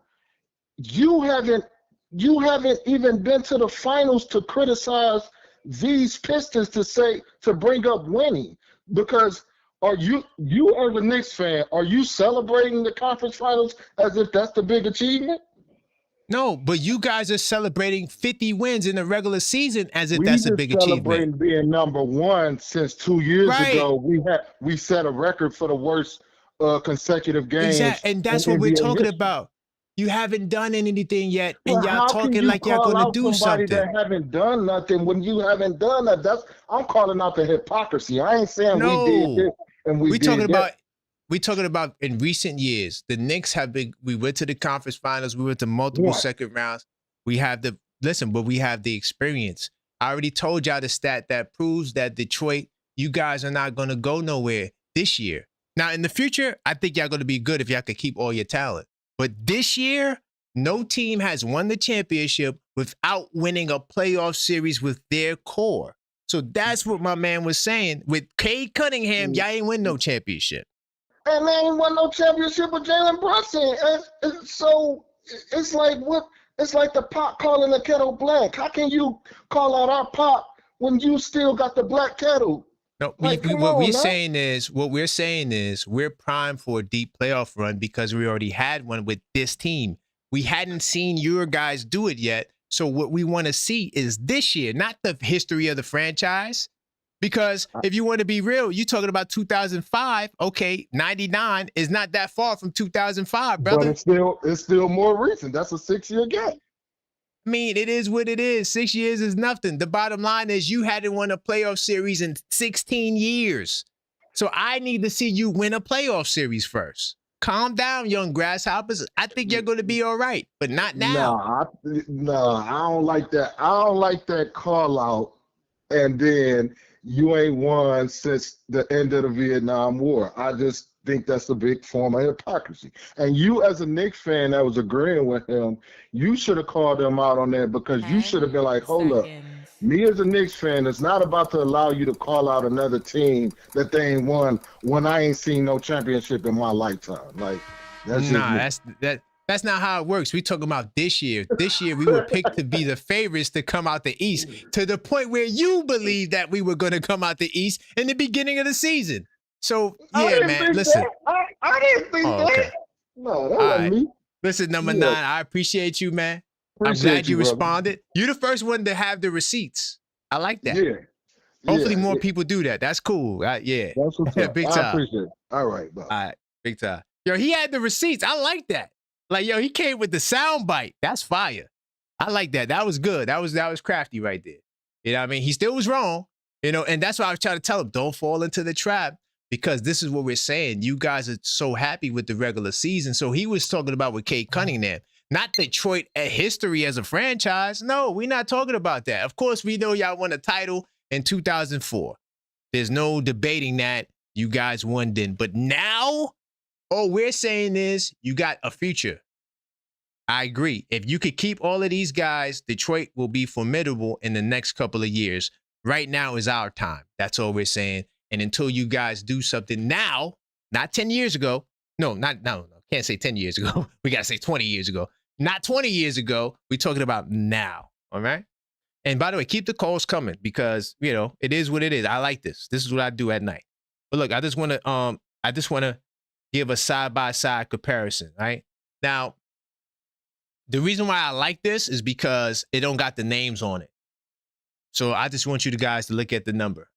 you haven't even been to the finals to criticize these Pistons to bring up winning. Because are you as a Knicks fan, are you celebrating the conference finals as if that's the big achievement? No, but you guys are celebrating 50 wins in the regular season as if that's a big achievement. We celebrating being number 1 since 2 years ago. We set a record for the worst consecutive games. Exactly. And that's what we're talking about. You haven't done anything yet, and y'all talking like y'all going to do something. That haven't done nothing when you haven't done that. I'm calling out the hypocrisy. I ain't saying we did this and we did that. We're talking about in recent years, the Knicks we went to the conference finals. We went to multiple second rounds. We have but we have the experience. I already told y'all the stat that proves that Detroit, you guys are not going to go nowhere this year. Now, in the future, I think y'all going to be good if y'all could keep all your talent. But this year, no team has won the championship without winning a playoff series with their core. So that's what my man was saying. With Cade Cunningham, y'all ain't win no championship. And they ain't won no championship with Jalen Brunson. So it's like what? It's like the pot calling the kettle black. How can you call out our pot when you still got the black kettle? No, what we're saying is we're primed for a deep playoff run because we already had one with this team. We hadn't seen your guys do it yet. So what we want to see is this year, not the history of the franchise. Because if you want to be real, you talking about 2005. Okay, 99 is not that far from 2005, brother. But it's still more recent. That's a 6-year gap. I mean, it is what it is. 6 years is nothing. The bottom line is you hadn't won a playoff series in 16 years. So I need to see you win a playoff series first. Calm down, young grasshoppers. I think you're going to be all right, but not now. No, I don't like that. I don't like that call out. And then you ain't won since the end of the Vietnam War. I just think that's a big form of hypocrisy. And you, as a Knicks fan that was agreeing with him, you should have called him out on that, because you should have been like, hold up. Me as a Knicks fan, it's not about to allow you to call out another team that they ain't won when I ain't seen no championship in my lifetime. Like, that's that's not how it works. We talking about this year. This year we were picked to be the favorites to come out the East, to the point where you believed that we were going to come out the East in the beginning of the season. So yeah, man, listen. I didn't think that. Okay. No, that wasn't me. Listen, number 9, I appreciate you, man. I'm glad you responded. You're the first one to have the receipts. I like that. Yeah. Hopefully more people do that. That's cool. Yeah. That's what's up. Big I time. appreciate it. All right, bro. All right. Big time. Yo, he had the receipts. I like that. Like, yo, he came with the sound bite. That's fire. I like that. That was good. That was crafty right there. You know what I mean? He still was wrong, you know, and that's why I was trying to tell him, don't fall into the trap, because this is what we're saying. You guys are so happy with the regular season. So he was talking about with Kate Cunningham, not Detroit history as a franchise. No, we're not talking about that. Of course, we know y'all won a title in 2004. There's no debating that. You guys won then. But now, all we're saying is you got a future. I agree. If you could keep all of these guys, Detroit will be formidable in the next couple of years. Right now is our time. That's all we're saying. And until you guys do something now, not 10 years ago. No, can't say 10 years ago. We got to say 20 years ago. Not 20 years ago. We're talking about now. All right. And by the way, keep the calls coming, because, you know, it is what it is. I like this. This is what I do at night. But look, I just want to give a side-by-side comparison, right? Now, the reason why I like this is because it don't got the names on it. So I just want you guys to look at the number.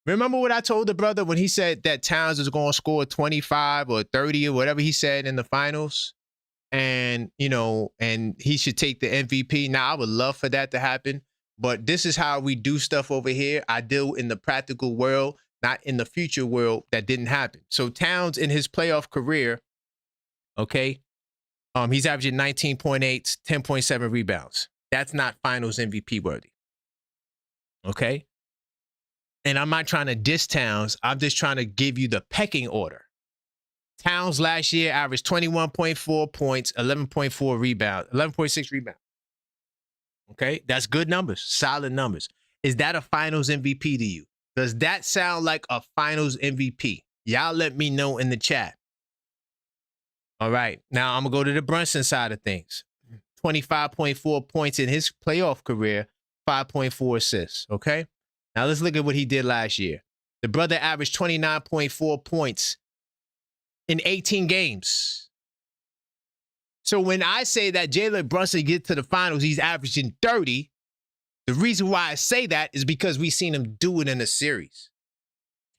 Remember what I told the brother when he said that Towns is going to score 25 or 30 or whatever he said in the finals? And, you know, and he should take the MVP. Now, I would love for that to happen, but this is how we do stuff over here. I deal in the practical world, not in the future world. That didn't happen. So Towns in his playoff career, okay, he's averaging 19.8, 10.7 rebounds. That's not finals MVP worthy. Okay? And I'm not trying to diss Towns. I'm just trying to give you the pecking order. Towns last year averaged 21.4 points, 11.4 rebounds, 11.6 rebounds. Okay? That's good numbers, solid numbers. Is that a finals MVP to you? Does that sound like a finals MVP? Y'all let me know in the chat. All right. Now I'm going to go to the Brunson side of things. 25.4 points in his playoff career, 5.4 assists. Okay. Now let's look at what he did last year. The brother averaged 29.4 points in 18 games. So when I say that Jalen Brunson get to the finals, he's averaging 30. The reason why I say that is because we've seen him do it in a series.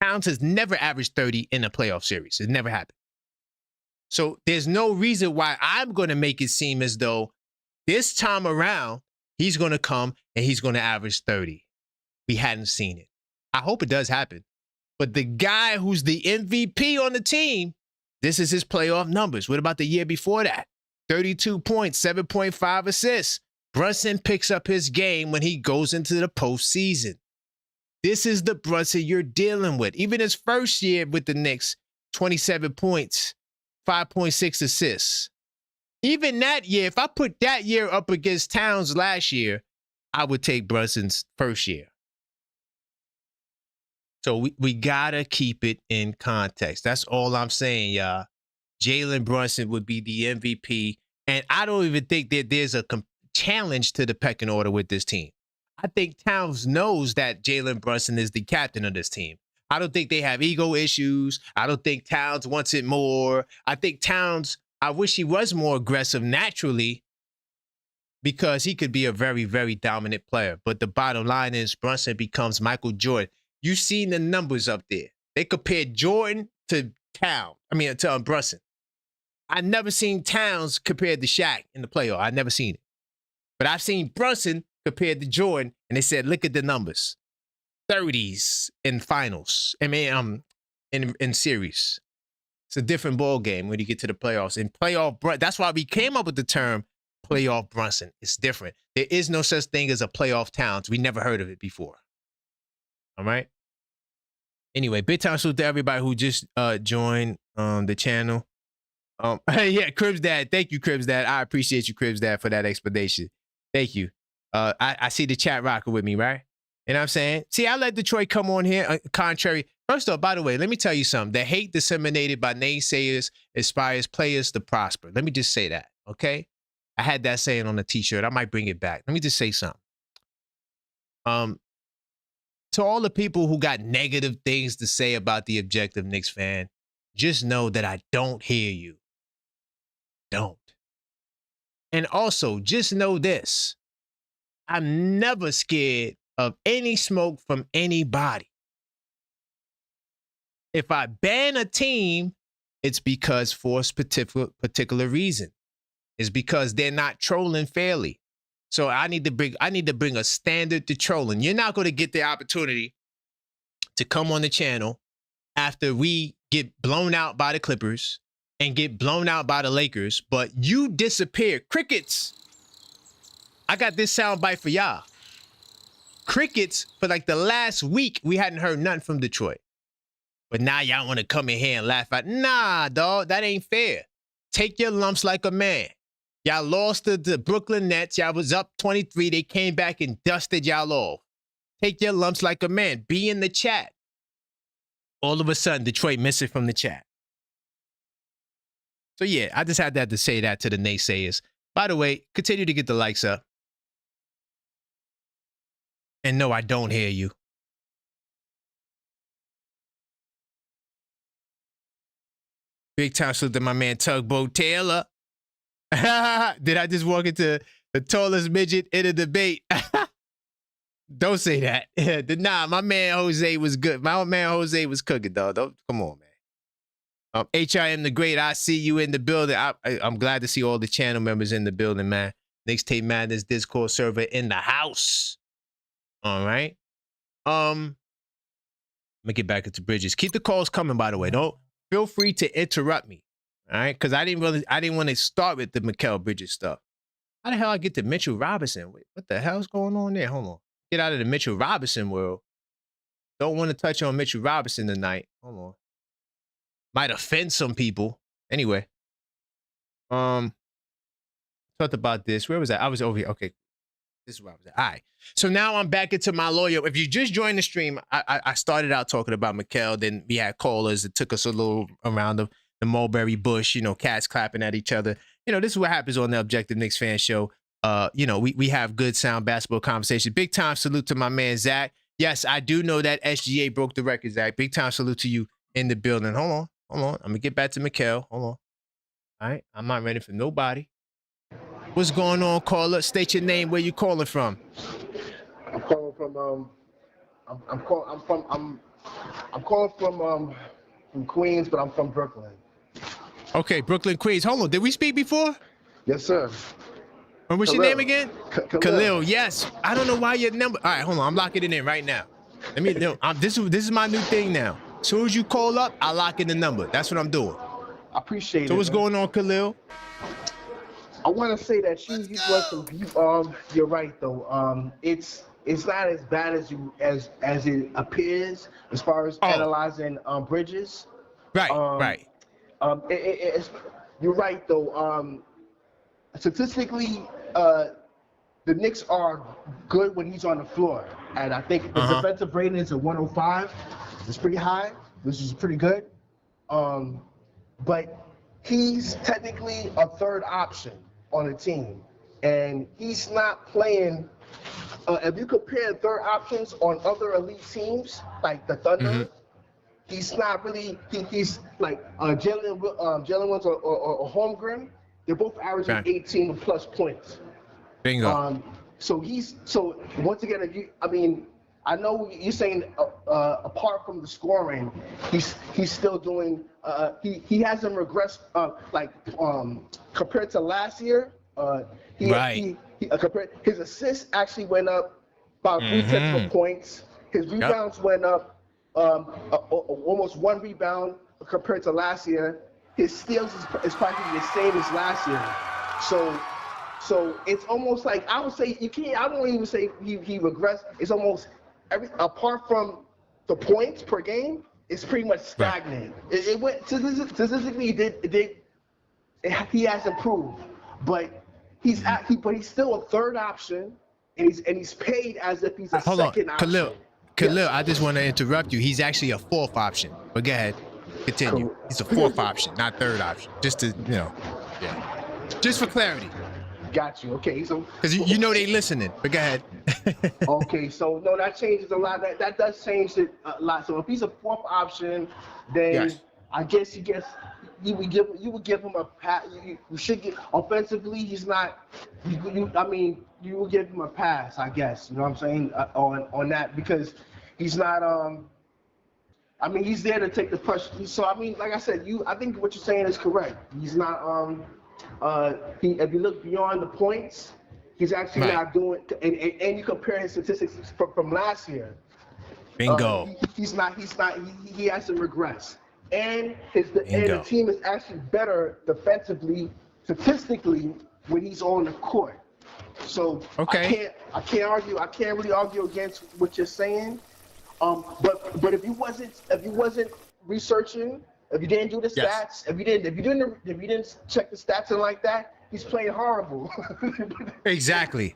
Towns has never averaged 30 in a playoff series. It never happened. So there's no reason why I'm going to make it seem as though this time around, he's going to come and he's going to average 30. We hadn't seen it. I hope it does happen. But the guy who's the MVP on the team, this is his playoff numbers. What about the year before that? 32 points, 7.5 assists. Brunson picks up his game when he goes into the postseason. This is the Brunson you're dealing with. Even his first year with the Knicks, 27 points, 5.6 assists. Even that year, if I put that year up against Towns last year, I would take Brunson's first year. So we got to keep it in context. That's all I'm saying, y'all. Jalen Brunson would be the MVP. And I don't even think that there's a challenge to the pecking order with this team. I think Towns knows that Jalen Brunson is the captain of this team. I don't think they have ego issues. I don't think Towns wants it more. I think Towns, I wish he was more aggressive naturally because he could be a very, very dominant player. But the bottom line is Brunson becomes Michael Jordan. You seen the numbers up there. They compared Jordan to Brunson. I never seen Towns compared to Shaq in the playoff. I never seen it. But I've seen Brunson compared to Jordan, and they said, look at the numbers. 30s in finals. In series. It's a different ball game when you get to the playoffs. In that's why we came up with the term playoff Brunson. It's different. There is no such thing as a playoff Towns. We never heard of it before. All right? Anyway, big time salute to everybody who just joined the channel. Yeah, Cribs Dad. Thank you, Cribs Dad. I appreciate you, Cribs Dad, for that explanation. Thank you. I see the chat rocking with me, right? You know what I'm saying? See, I let Detroit come on here contrary. First off, by the way, let me tell you something. The hate disseminated by naysayers inspires players to prosper. Let me just say that, okay? I had that saying on a t-shirt. I might bring it back. Let me just say something. To all the people who got negative things to say about the Objective Knicks fan, just know that I don't hear you. Don't. And also, just know this. I'm never scared of any smoke from anybody. If I ban a team, it's because for a particular reason. It's because they're not trolling fairly. So I need to bring a standard to trolling. You're not going to get the opportunity to come on the channel after we get blown out by the Clippers and get blown out by the Lakers, but you disappear. Crickets. I got this soundbite for y'all. Crickets, for like the last week, we hadn't heard nothing from Detroit. But now y'all want to come in here and laugh at, nah, dog, that ain't fair. Take your lumps like a man. Y'all lost to the Brooklyn Nets. Y'all was up 23. They came back and dusted y'all off. Take your lumps like a man. Be in the chat. All of a sudden, Detroit missing from the chat. So yeah, I just had to say that to the naysayers. By the way, continue to get the likes up. And no, I don't hear you. Big time salute to my man Tugboat Taylor. Did I just walk into the tallest midget in a debate? Don't say that. Nah, my man Jose was good. My man Jose was cooking, dog. Come on, man. HIM the Great, I see you in the building. I'm glad to see all the channel members in the building, man. Knicks Tape Madness Discord server in the house. All right. Let me get back into Bridges. Keep the calls coming, by the way. Don't feel free to interrupt me. All right, because I didn't want to start with the Mikal Bridges stuff. How the hell I get to Mitchell Robinson? Wait, what the hell's going on there? Hold on. Get out of the Mitchell Robinson world. Don't want to touch on Mitchell Robinson tonight. Hold on. Might offend some people. Anyway. Talked about this. Where was I? I was over here. Okay. This is where I was at. All right. So now I'm back into my lawyer. If you just joined the stream, I started out talking about Mikal. Then we had callers that took us a little around the mulberry bush, you know, cats clapping at each other. You know, this is what happens on the Objective Knicks Fan Show. You know, we have good sound basketball conversation. Big time salute to my man, Zach. Yes, I do know that SGA broke the record, Zach. Big time salute to you in the building. Hold on. I'm going to get back to Mikal. Hold on. All right. I'm not ready for nobody. What's going on, caller? State your name. Where you calling from? I'm calling from I'm calling from Queens, but I'm from Brooklyn. Okay, Brooklyn, Queens. Hold on. Did we speak before? Yes, sir. And what's your name again? Khalil. Yes. I don't know why your number. All right, hold on. I'm locking it in right now. Let me know. This is my new thing now. As soon as you call up, I lock in the number. That's what I'm doing. I appreciate it. So what's going on, Khalil? I want to say that you're right though. It's not as bad as it appears as far as analyzing Bridges. Right. Right. You're right though. Statistically, the Knicks are good when he's on the floor, and I think the defensive rating is a 105. It's pretty high, which is pretty good. But he's technically a third option on a team, and he's not playing. If you compare third options on other elite teams like the Thunder, he's not really. He's like Jalen Williams or Holmgren. They're both averaging 18 plus points. Bingo. So once again, I know you're saying apart from the scoring, he's still doing. He hasn't regressed compared to last year. Compared, his assists actually went up about 0.3 points. His rebounds went up almost 1 rebound compared to last year. His steals is practically the same as last year. So it's almost like, I would say you can't. I don't even say he regressed. It's almost apart from the points per game, it's pretty much stagnant. Right. It went statistically. He has improved, but he's still a third option, and he's paid as if he's a second option. Khalil, I just want to interrupt you. He's actually a fourth option. But go ahead, continue. He's a fourth option, not third option. Just to just for clarity. Got you. Okay, so because you know they listening, but go ahead. Okay, so no, that changes a lot. That does change it a lot. So if he's a fourth option, then I guess you would give him a pass. You should get offensively. He's not. You will give him a pass. I guess you know what I'm saying on that, because he's not. He's there to take the pressure. So like I said, I think what you're saying is correct. He's not. If you look beyond the points, he's actually not doing. And you compare his statistics from last year. Bingo. He hasn't regressed. And the team is actually better defensively, statistically, when he's on the court. So I can't argue. I can't really argue against what you're saying. But if you wasn't researching, if you didn't do the stats, if you didn't check the stats and like that, he's playing horrible. Exactly.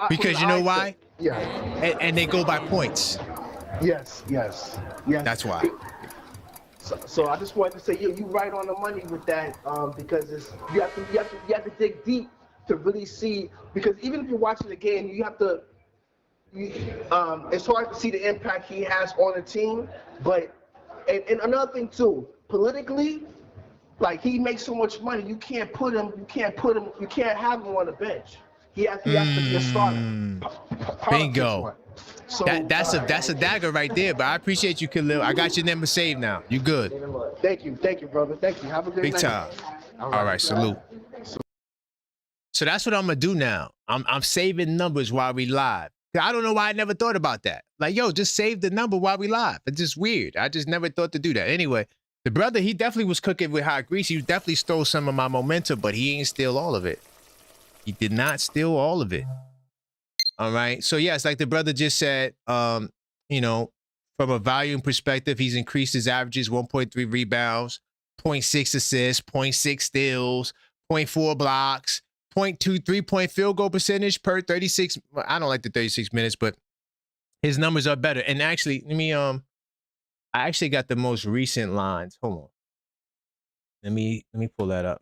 Because you know why? Yeah. And they go by points. Yes. That's why. So I just wanted to say you right on the money with that, because you have to dig deep to really see, because even if you're watching the game, you have to. It's hard to see the impact he has on the team, but and another thing too, politically, like he makes so much money, you can't have him on the bench. He has to be a starter. Bingo. So that's a dagger right there. But I appreciate you, Khalil. I got your number saved now. You good? Thank you, brother. Thank you. Have a good night. Big time. All right, salute. So that's what I'm gonna do now. I'm saving numbers while we live. I don't know why I never thought about that. Like, yo, just save the number while we live. It's just weird. I just never thought to do that. Anyway, the brother, he definitely was cooking with hot grease. He definitely stole some of my momentum, but he ain't steal all of it. He did not steal all of it. All right. So yes, like the brother just said, from a volume perspective, he's increased his averages, 1.3 rebounds, 0.6 assists, 0.6 steals, 0.4 blocks, 0.2 3-point field goal percentage per 36. I don't like the 36 minutes, but his numbers are better. And actually, I actually got the most recent lines. Hold on. Let me pull that up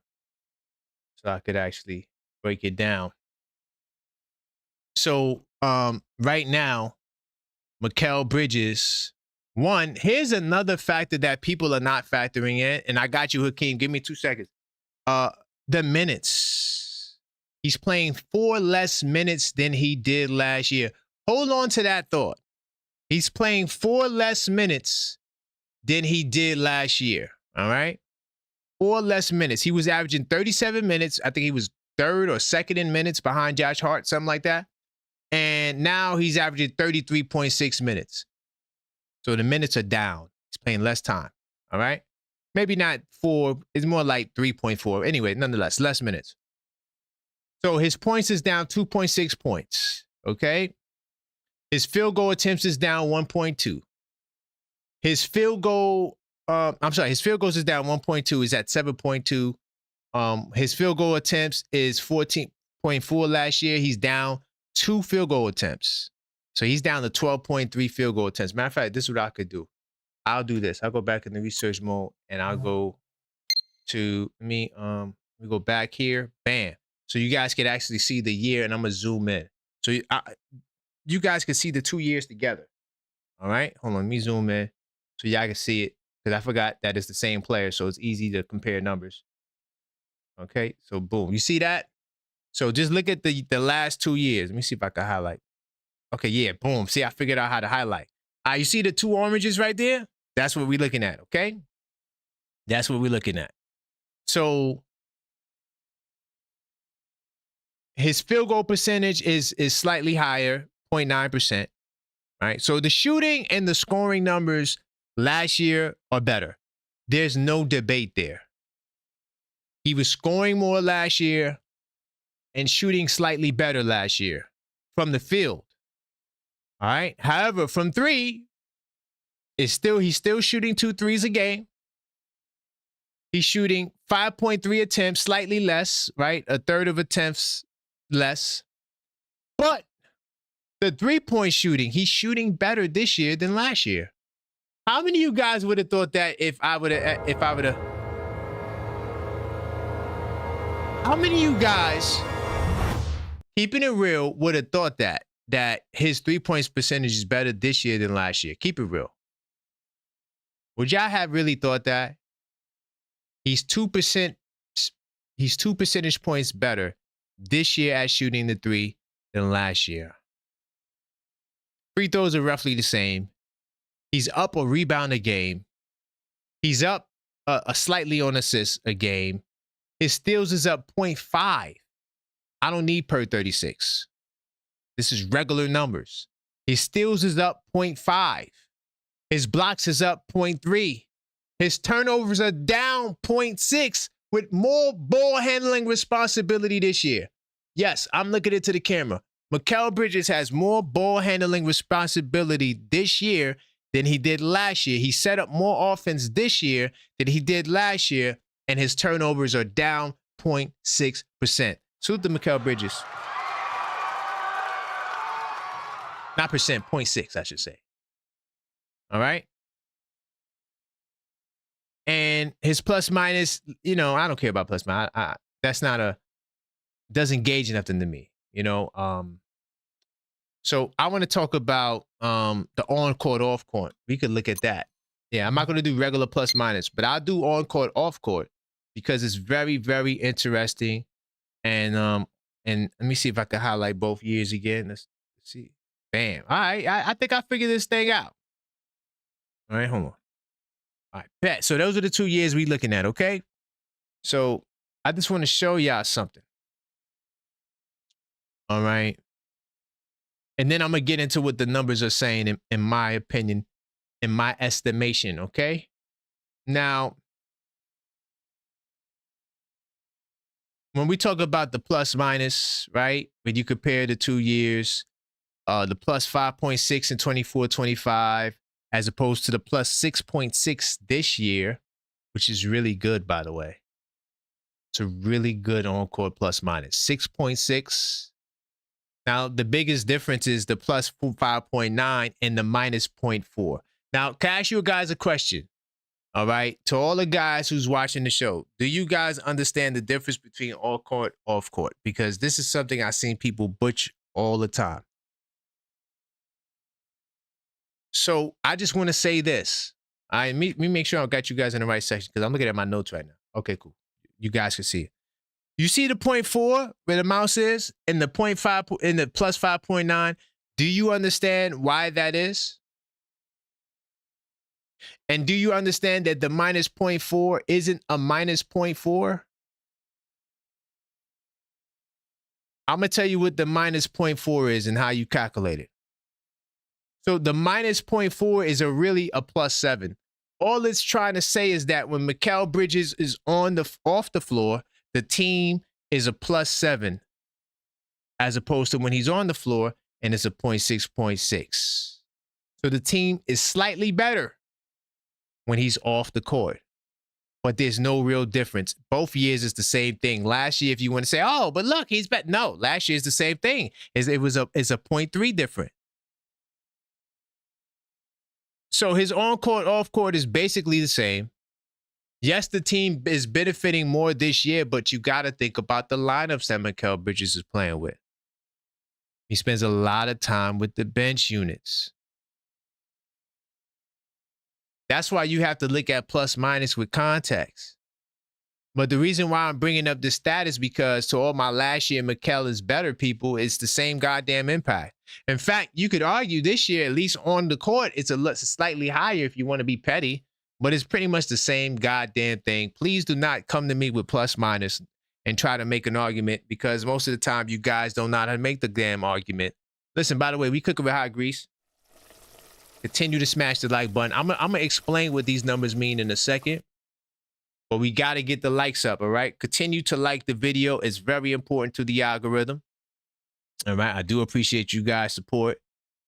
so I could actually break it down. So right now, Mikal Bridges, here's another factor that people are not factoring in. And I got you, Hakeem. Give me 2 seconds. The minutes. He's playing 4 less minutes than he did last year. Hold on to that thought. He's playing 4 less minutes than he did last year. All right? 4 less minutes. He was averaging 37 minutes. I think he was third or second in minutes behind Josh Hart, something like that. And now he's averaging 33.6 minutes. So the minutes are down. He's playing less time. All right? Maybe not 4. It's more like 3.4. Anyway, nonetheless, less minutes. So his points is down 2.6 points. Okay? His field goal attempts is down 1.2. His field goals is down 1.2. He's at 7.2. His field goal attempts is 14.4 last year. He's down 2 field goal attempts. So he's down to 12.3 field goal attempts. Matter of fact, this is what I could do. I'll do this. I'll go back in the research mode and I'll go to we go back here. Bam. So you guys can actually see the year, and I'm going to zoom in. So you guys can see the 2 years together. All right? Hold on. Let me zoom in so y'all can see it, because I forgot that it's the same player, so it's easy to compare numbers. Okay? So boom. You see that? So just look at the last 2 years. Let me see if I can highlight. Okay, yeah, boom. See, I figured out how to highlight. You see the two oranges right there? That's what we're looking at, okay? That's what we're looking at. So his field goal percentage is slightly higher, 0.9%, right? So the shooting and the scoring numbers last year are better. There's no debate there. He was scoring more last year and shooting slightly better last year from the field. All right. However, from three, he's still shooting 2 threes a game. He's shooting 5.3 attempts, slightly less, right? A third of attempts less. But the 3-point shooting, he's shooting better this year than last year. How many of you guys would have thought that how many of you guys, keeping it real, would have thought that his 3-point percentage is better this year than last year? Keep it real. Would y'all have really thought that? He's 2 percentage points better this year at shooting the 3 than last year. Free throws are roughly the same. He's up a rebound a game. He's up a slightly on assists a game. His steals is up 0.5. I don't need per 36. This is regular numbers. His steals is up 0.5. His blocks is up 0.3. His turnovers are down 0.6 with more ball handling responsibility this year. Yes, I'm looking into the camera. Mikal Bridges has more ball handling responsibility this year than he did last year. He set up more offense this year than he did last year, and his turnovers are down 0.6%. Salute to Mikal Bridges. Not percent, 0.6, I should say. All right? And his plus minus, I don't care about plus minus. That's not doesn't gauge nothing to me, So I want to talk about the on-court, off-court. We could look at that. Yeah, I'm not going to do regular plus minus, but I'll do on-court, off-court because it's very, very interesting. And let me see if I can highlight both years again. Let's see. Bam. All right, I think I figured this thing out. All right, hold on. All right, bet. So those are the 2 years we looking at, okay? So I just want to show y'all something. All right. And then I'm going to get into what the numbers are saying in my opinion, in my estimation, okay? Now, when we talk about the plus minus, right? When you compare the 2 years, the plus 5.6 in 24-25, as opposed to the plus 6.6 this year, which is really good, by the way. It's a really good on-court plus minus. 6.6. Now, the biggest difference is the plus 5.9 and the minus 0.4. Now, can I ask you guys a question? All right. To all the guys who's watching the show, do you guys understand the difference between on-court, off-court? Because this is something I've seen people butch all the time. So I just want to say this. Let me make sure I got you guys in the right section because I'm looking at my notes right now. Okay, cool. You guys can see it. You see the 0.4 where the mouse is and the 0.5 and the plus 5.9. Do you understand why that is? And do you understand that the minus 0.4 isn't a minus 0.4? I'm going to tell you what the minus 0.4 is and how you calculate it. So the minus 0.4 is really a plus 7. All it's trying to say is that when Mikal Bridges is off the floor, the team is a plus 7, as opposed to when he's on the floor and it's a 0.6. So the team is slightly better when he's off the court, but there's no real difference. Both years is the same thing. Last year, if you want to say, oh, but look, he's better. No, last year is the same thing. It's a 0.3 different. So his on-court, off-court is basically the same. Yes, the team is benefiting more this year, but you got to think about the lineups that Mikal Bridges is playing with. He spends a lot of time with the bench units. That's why you have to look at plus minus with context. But the reason why I'm bringing up this stat is because to all my last year Mikal is better people, it's the same goddamn impact. In fact, you could argue this year, at least on the court, it's slightly higher if you want to be petty, but it's pretty much the same goddamn thing. Please do not come to me with plus minus and try to make an argument, because most of the time you guys don't know how to make the damn argument. Listen, by the way, we cooking with hot grease. Continue to smash the like button. I'm gonna explain what these numbers mean in a second. But we got to get the likes up, all right? Continue to like the video. It's very important to the algorithm. All right, I do appreciate you guys' support.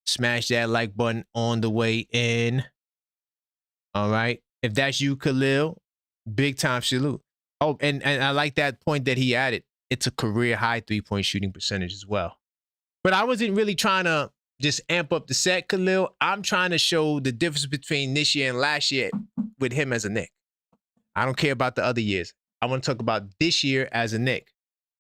Smash that like button on the way in. All right. If that's you, Khalil, big time salute. Oh, and I like that point that he added. It's a career high 3-point shooting percentage as well. But I wasn't really trying to just amp up the set, Khalil. I'm trying to show the difference between this year and last year with him as a Knick. I don't care about the other years. I want to talk about this year as a Knick.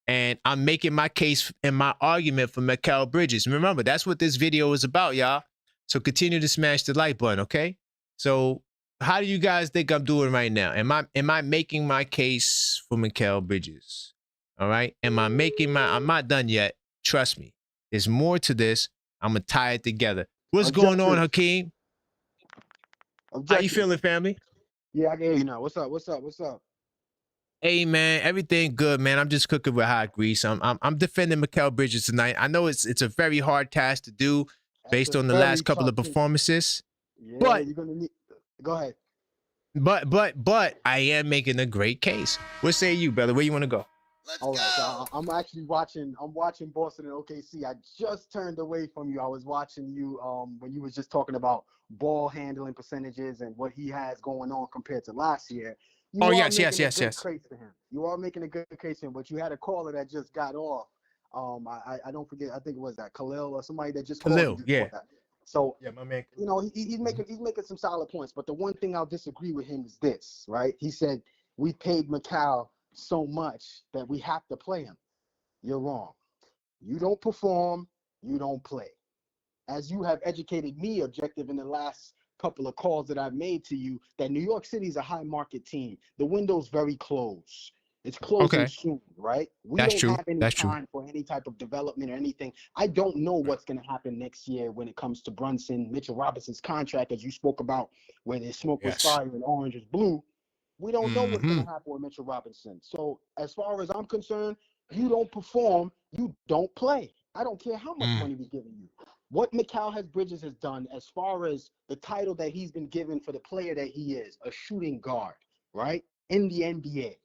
And I'm making my case and my argument for Mikal Bridges. Remember, that's what this video is about, y'all. So continue to smash the like button, okay? So how do you guys think I'm doing right now? Am I making my case for Mikal Bridges? All right? I'm not done yet. Trust me. There's more to this. I'm going to tie it together. What's going on, Hakeem? How you feeling, family? Yeah, I can hear you now. What's up? What's up? What's up? Hey man, everything good, man. I'm just cooking with hot grease. I'm defending Mikal Bridges tonight. I know it's a very hard task to do based on the last couple of performances. Yeah, but you're gonna need. Go ahead. But I am making a great case. What say you, brother? Where you want to go? All right, so I'm actually watching. I'm watching Boston and OKC. I just turned away from you. I was watching you when you was just talking about ball handling percentages and what he has going on compared to last year. Yes. Case for him. You are making a good case for him, but you had a caller that just got off. I don't forget. I think it was that Khalil or somebody that just called. Khalil, yeah. That. So yeah, my man. You know, he's making some solid points. But the one thing I'll disagree with him is this, right? He said we paid Mikal so much that we have to play him. You're wrong. You don't perform, you don't play. As you have educated me, Objective, in the last couple of calls that I've made to you, that New York City is a high market team. The window's very close. It's closing soon, right? We don't have any time for any type of development or anything. I don't know what's going to happen next year when it comes to Brunson, Mitchell Robinson's contract, as you spoke about, where the smoke was fire and orange is blue. We don't know what's going to happen with Mitchell Robinson. So as far as I'm concerned, you don't perform, you don't play. I don't care how much money we're giving you. What Mikal Bridges has done as far as the title that he's been given for the player that he is, a shooting guard, right, in the NBA.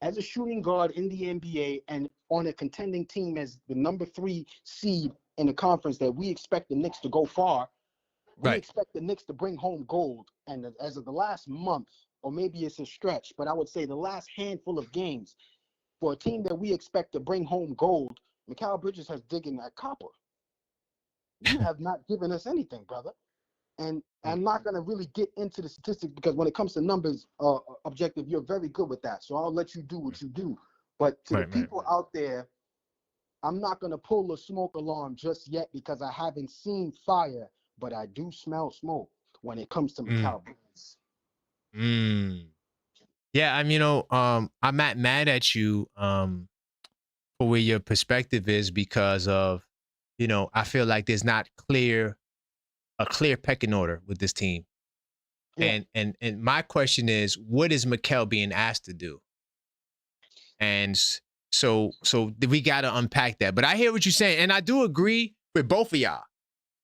As a shooting guard in the NBA and on a contending team as the number 3 seed in the conference that we expect the Knicks to go far, we expect the Knicks to bring home gold. And as of the last month, or maybe it's a stretch, but I would say the last handful of games, for a team that we expect to bring home gold, Mikal Bridges has digging that copper. You have not given us anything, brother. And I'm not going to really get into the statistics because when it comes to numbers, Objective, you're very good with that. So I'll let you do what you do. But to the people out there, I'm not going to pull the smoke alarm just yet because I haven't seen fire, but I do smell smoke when it comes to Mikal Bridges. Yeah, I'm not mad at you for where your perspective is because of, I feel like there's not a clear pecking order with this team. Yeah. And my question is, what is Mikal being asked to do? And so we got to unpack that. But I hear what you're saying, and I do agree with both of y'all.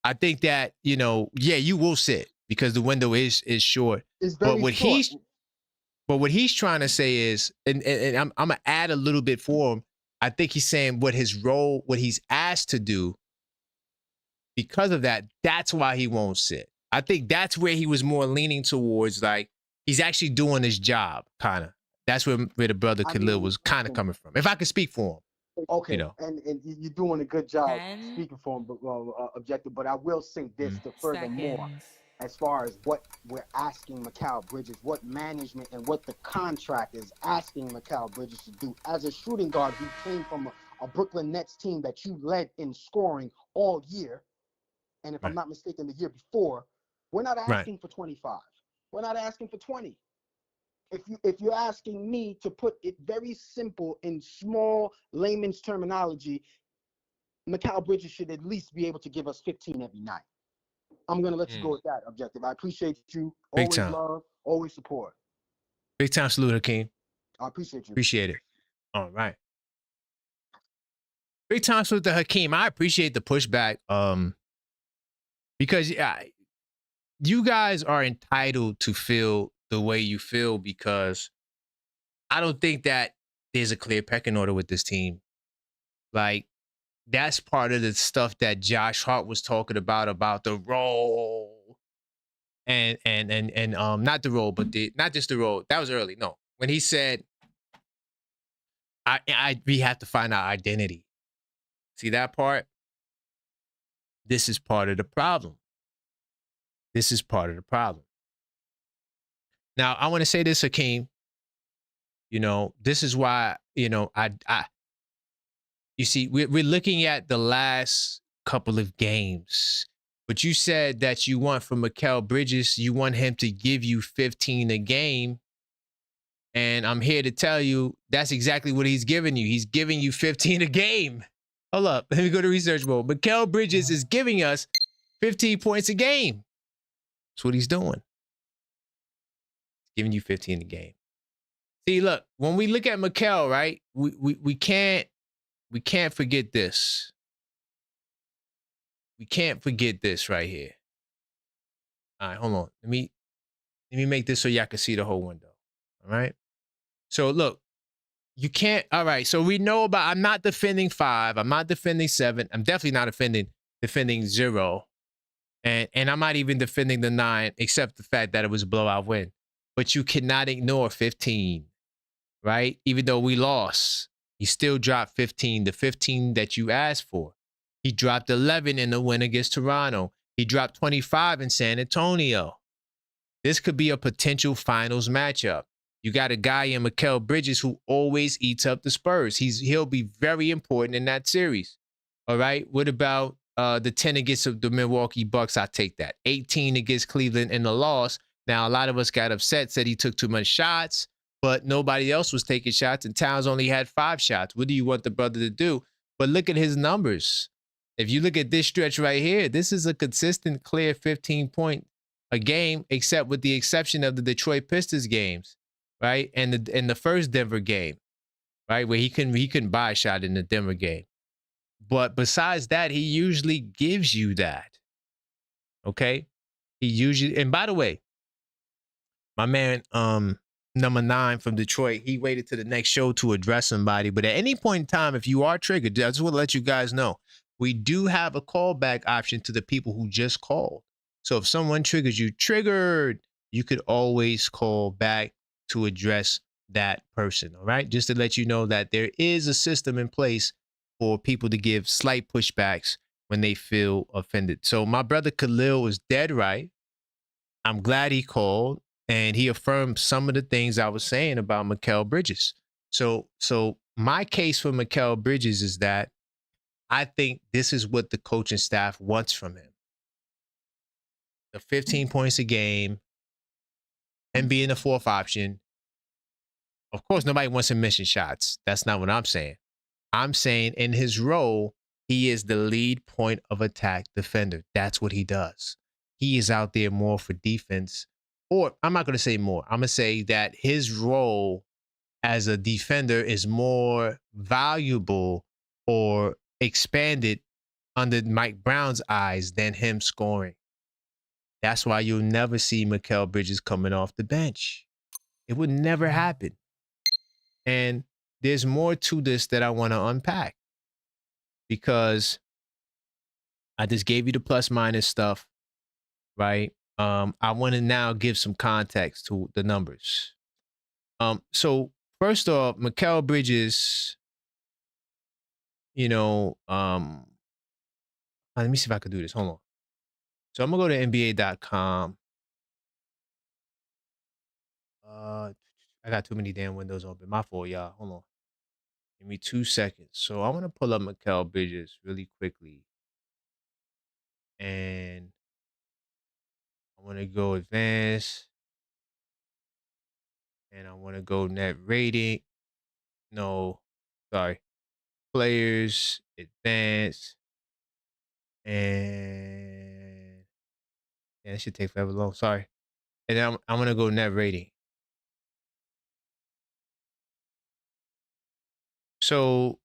I think that, you will sit because the window is short. It's very short. But what he's trying to say is, and I'm gonna add a little bit for him. I think he's saying what he's asked to do. Because of that, that's why he won't sit. I think that's where he was more leaning towards, like he's actually doing his job, kind of. That's where the brother Khalil was kind of coming from. If I could speak for him. Okay, and you're doing a good job speaking for him, Objective. But I will say this to furthermore, as far as what we're asking Mikal Bridges, what management and what the contract is asking Mikal Bridges to do. As a shooting guard, he came from a Brooklyn Nets team that you led in scoring all year. And if I'm not mistaken, the year before, we're not asking for 25. We're not asking for 20. if you're asking me to put it very simple in small layman's terminology, Mikal Bridges should at least be able to give us 15 every night. I'm gonna let you go with that objective. I appreciate you. Big Always time. love, always support. Big time salute, Hakeem. I appreciate you. Appreciate it. All right. Big time salute to Hakeem. I appreciate the pushback. Because you guys are entitled to feel the way you feel, because I don't think that there's a clear pecking order with this team. Like, that's part of the stuff that Josh Hart was talking about the role. And not the role, but not just the role. That was early. No. When he said we have to find our identity. See that part? This is part of the problem. This is part of the problem. Now, I want to say this, Hakeem. You know, this is why, you know, you see, we're looking at the last couple of games, but you said that you want from Mikal Bridges, you want him to give you 15 a game. And I'm here to tell you that's exactly what he's giving you. He's giving you 15 a game. Hold up. Let me go to research mode. Mikal Bridges is giving us 15 points a game. That's what he's doing. He's giving you 15 a game. See, look, when we look at Mikal, right, we can't forget this. We can't forget this right here. All right, hold on. Let me make this so y'all can see the whole window. All right. So look, you can't. All right. So we know about. I'm not defending 5. I'm not defending 7. I'm definitely not defending 0, and I'm not even defending the 9, except the fact that it was a blowout win. But you cannot ignore 15, right? Even though we lost, he still dropped 15. The 15 that you asked for. He dropped 11 in the win against Toronto. He dropped 25 in San Antonio. This could be a potential finals matchup. You got a guy in Mikal Bridges who always eats up the Spurs. He'll be very important in that series. All right. What about the 10 against the Milwaukee Bucks? I take that. 18 against Cleveland in the loss. Now, a lot of us got upset, said he took too much shots, but nobody else was taking shots, and Towns only had 5 shots. What do you want the brother to do? But look at his numbers. If you look at this stretch right here, this is a consistent, clear 15-point a game, except with the exception of the Detroit Pistons games, right? And the first Denver game, right, where he couldn't buy a shot in the Denver game. But besides that, he usually gives you that. Okay? He usually, and by the way, my man, number 9 from Detroit, he waited to the next show to address somebody. But at any point in time, if you are triggered, I just want to let you guys know, we do have a callback option to the people who just called. So if someone triggers you, you could always call back to address that person. All right. Just to let you know that there is a system in place for people to give slight pushbacks when they feel offended. So my brother Khalil was dead right. I'm glad he called and he affirmed some of the things I was saying about Mikal Bridges. So my case for Mikal Bridges is that I think this is what the coaching staff wants from him. The 15 points a game and being the 4th option. Of course, nobody wants him missing shots. That's not what I'm saying. I'm saying in his role, he is the lead point of attack defender. That's what he does. He is out there more for defense. Or I'm not going to say more. I'm going to say that his role as a defender is more valuable or expanded under Mike Brown's eyes than him scoring. That's why you'll never see Mikal Bridges coming off the bench. It would never happen. And there's more to this that I want to unpack, because I just gave you the plus minus stuff, right? I want to now give some context to the numbers. So first off, Mikal Bridges, you know, let me see if I could do this. Hold on. So I'm going to go to NBA.com. I got too many damn windows open. My fault, y'all. Hold on. Give me 2 seconds. So I want to pull up Mikal Bridges really quickly. And I want to go advanced. And I want to go net rating. No, sorry. Players, advanced. And yeah, it should take forever long. Sorry. And then I'm going to go net rating. So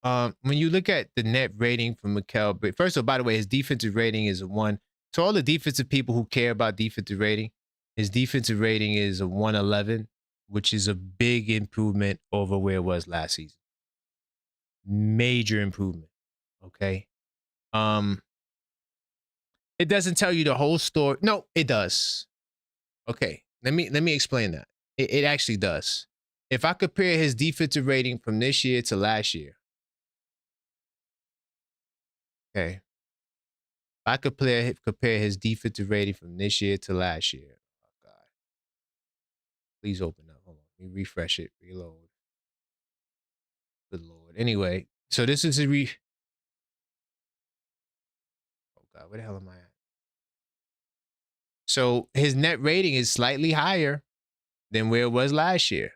when you look at the net rating for Mikal Bridges, first of all, by the way, his defensive rating is a 1. So all the defensive people who care about defensive rating, his defensive rating is a 111, which is a big improvement over where it was last season. Major improvement. Okay. It doesn't tell you the whole story. No, it does. Okay. Let me explain that. It actually does. If I compare his defensive rating from this year to last year, okay. If I compare his defensive rating from this year to last year, oh God. Please open up. Hold on. Let me refresh it. Reload. Good Lord. Anyway, so this is a oh God, where the hell am I at? So his net rating is slightly higher than where it was last year.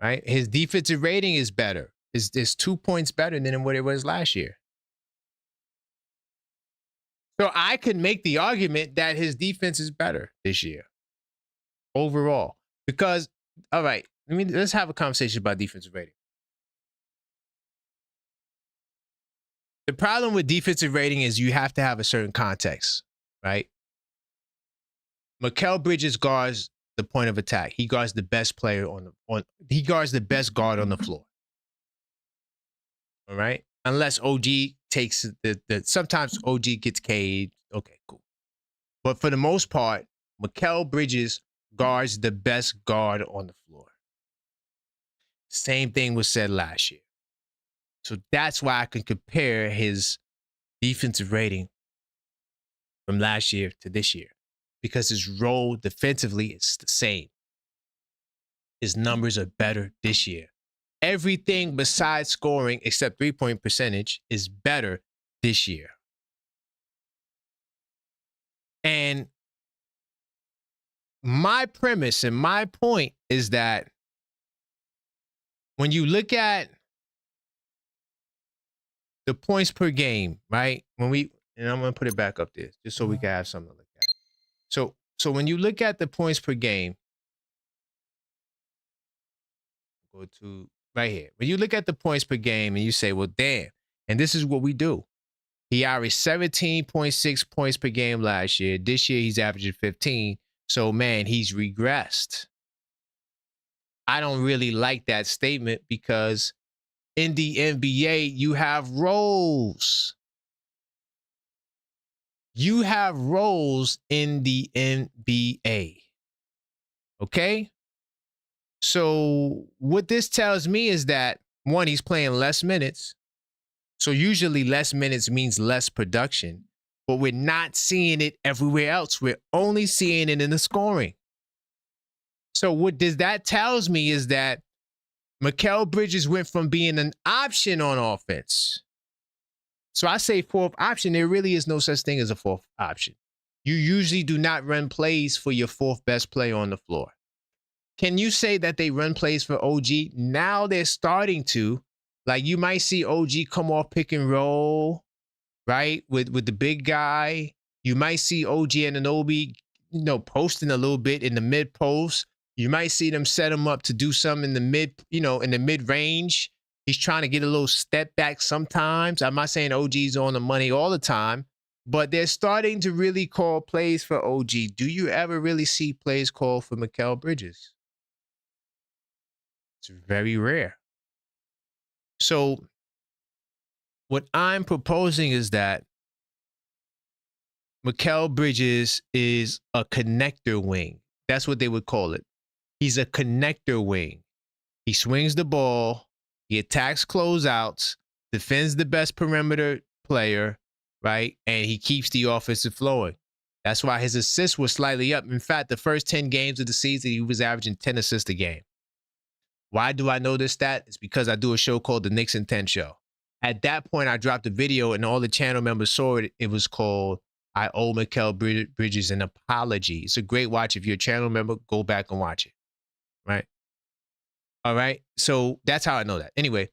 Right? His defensive rating is better. It's 2 points better than what it was last year. So I could make the argument that his defense is better this year overall. Because, all right, let's have a conversation about defensive rating. The problem with defensive rating is you have to have a certain context, right? Mikal Bridges guards the point of attack. He guards the best player he guards the best guard on the floor. All right? Unless OG takes sometimes OG gets caged. Okay, cool. But for the most part, Mikal Bridges guards the best guard on the floor. Same thing was said last year. So that's why I can compare his defensive rating from last year to this year. Because his role defensively is the same. His numbers are better this year. Everything besides scoring, except three-point percentage, is better this year. And my premise and my point is that when you look at the points per game, right? And I'm going to put it back up there just so we can have something to look at. So when you look at the points per game, go to right here. When you look at the points per game and you say, well, damn, and this is what we do. He averaged 17.6 points per game last year. This year, he's averaging 15. So, man, he's regressed. I don't really like that statement because in the NBA, you have roles. You have roles in the NBA. Okay? So what this tells me is that, one, he's playing less minutes. So usually less minutes means less production. But we're not seeing it everywhere else. We're only seeing it in the scoring. So what that tells me is that Mikal Bridges went from being an option on offense. So I say fourth option. There really is no such thing as a fourth option. You usually do not run plays for your fourth best player on the floor. Can you say that they run plays for OG? Now they're starting to. Like you might see OG come off pick and roll, right? With the big guy. You might see OG and Anunoby, posting a little bit in the mid post. You might see them set him up to do something in the mid range. He's trying to get a little step back sometimes. I'm not saying OG's on the money all the time, but they're starting to really call plays for OG. Do you ever really see plays called for Mikal Bridges? It's very rare. So what I'm proposing is that Mikal Bridges is a connector wing. That's what they would call it. He's a connector wing. He swings the ball. He attacks closeouts, defends the best perimeter player, right? And he keeps the offensive flowing. That's why his assists were slightly up. In fact, the first 10 games of the season, he was averaging 10 assists a game. Why do I know this stat? It's because I do a show called the Knicks in 10 Show. At that point, I dropped a video and all the channel members saw it. It was called I owe Mikal Bridges an apology. It's a great watch. If you're a channel member, go back and watch it. Right? All right. So that's how I know that. Anyway,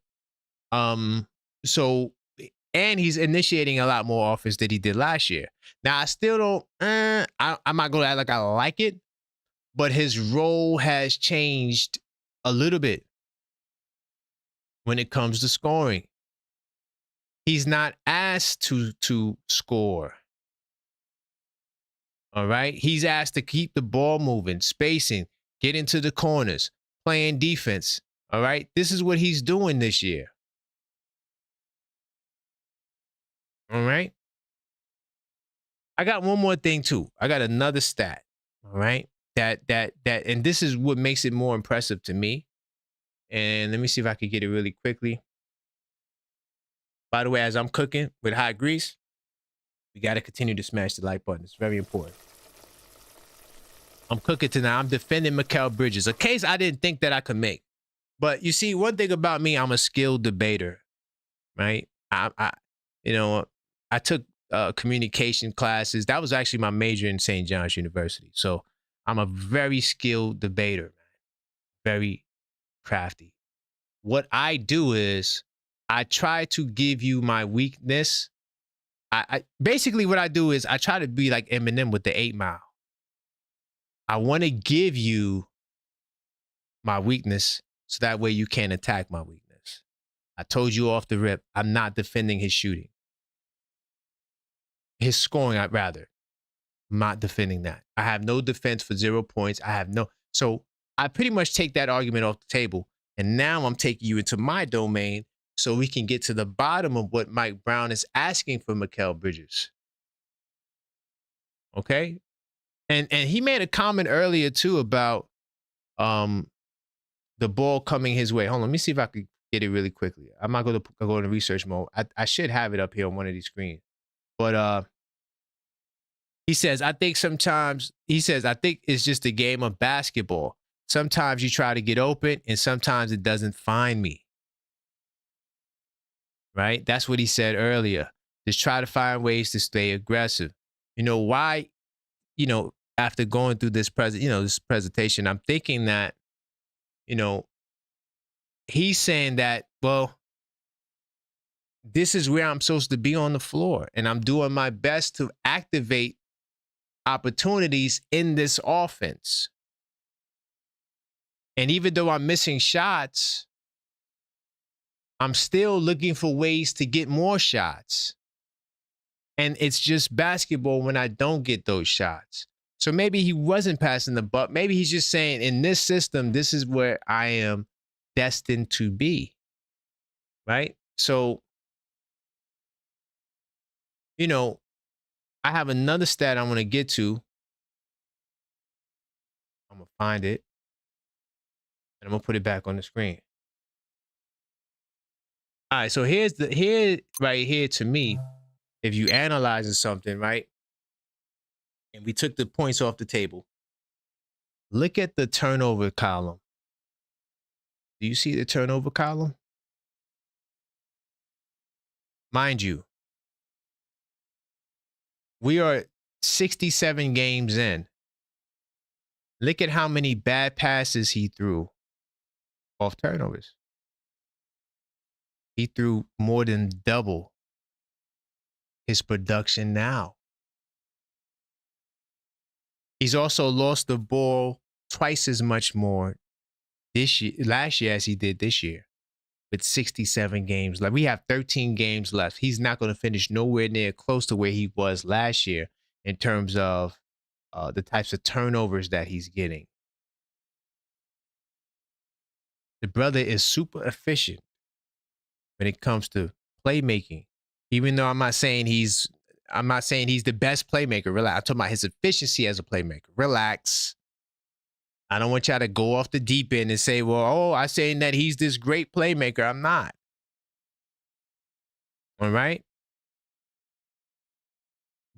so and he's initiating a lot more offense than he did last year. Now I still don't. I'm not gonna act like I like it, but his role has changed a little bit when it comes to scoring. He's not asked to score. All right. He's asked to keep the ball moving, spacing, get into the corners, playing defense. All right. This is what he's doing this year. All right. I got one more thing too. I got another stat. All right. And this is what makes it more impressive to me. And let me see if I can get it really quickly. By the way, as I'm cooking with hot grease, we got to continue to smash the like button. It's very important. I'm cooking tonight. I'm defending Mikal Bridges, a case I didn't think that I could make. But you see, one thing about me, I'm a skilled debater, right? I took communication classes. That was actually my major in St. John's University. So I'm a very skilled debater, man. Very crafty. What I do is I try to give you my weakness. I basically what I do is I try to be like Eminem with the 8 Mile. I want to give you my weakness so that way you can't attack my weakness. I told you off the rip, I'm not defending his shooting. His scoring, I'd rather. I'm not defending that. I have no defense for 0 points. So I pretty much take that argument off the table. And now I'm taking you into my domain so we can get to the bottom of what Mike Brown is asking for Mikal Bridges. Okay? And he made a comment earlier too about the ball coming his way. Hold on, let me see if I could get it really quickly. I'm not going to go into research mode. I should have it up here on one of these screens. But he says, I think it's just a game of basketball. Sometimes you try to get open and sometimes it doesn't find me. Right? That's what he said earlier. Just try to find ways to stay aggressive. You know why? After going through this presentation, I'm thinking that, he's saying that, well, this is where I'm supposed to be on the floor, and I'm doing my best to activate opportunities in this offense. And even though I'm missing shots, I'm still looking for ways to get more shots. And it's just basketball when I don't get those shots. So maybe he wasn't passing the buck. Maybe he's just saying, in this system, this is where I am destined to be. Right? So, I have another stat I want to get to. I'm going to find it. And I'm going to put it back on the screen. All right, so here right here to me, if you analyzing something, right? And we took the points off the table. Look at the turnover column. Do you see the turnover column? Mind you, we are 67 games in. Look at how many bad passes he threw off turnovers. He threw more than double his production now. He's also lost the ball twice as much more last year as he did this year, with 67 games left. We have 13 games left. He's not going to finish nowhere near close to where he was last year in terms of the types of turnovers that he's getting. The brother is super efficient when it comes to playmaking. Even though I'm not saying he's the best playmaker. Relax. I'm talking about his efficiency as a playmaker. Relax. I don't want y'all to go off the deep end and say, well, I'm saying that he's this great playmaker. I'm not. All right?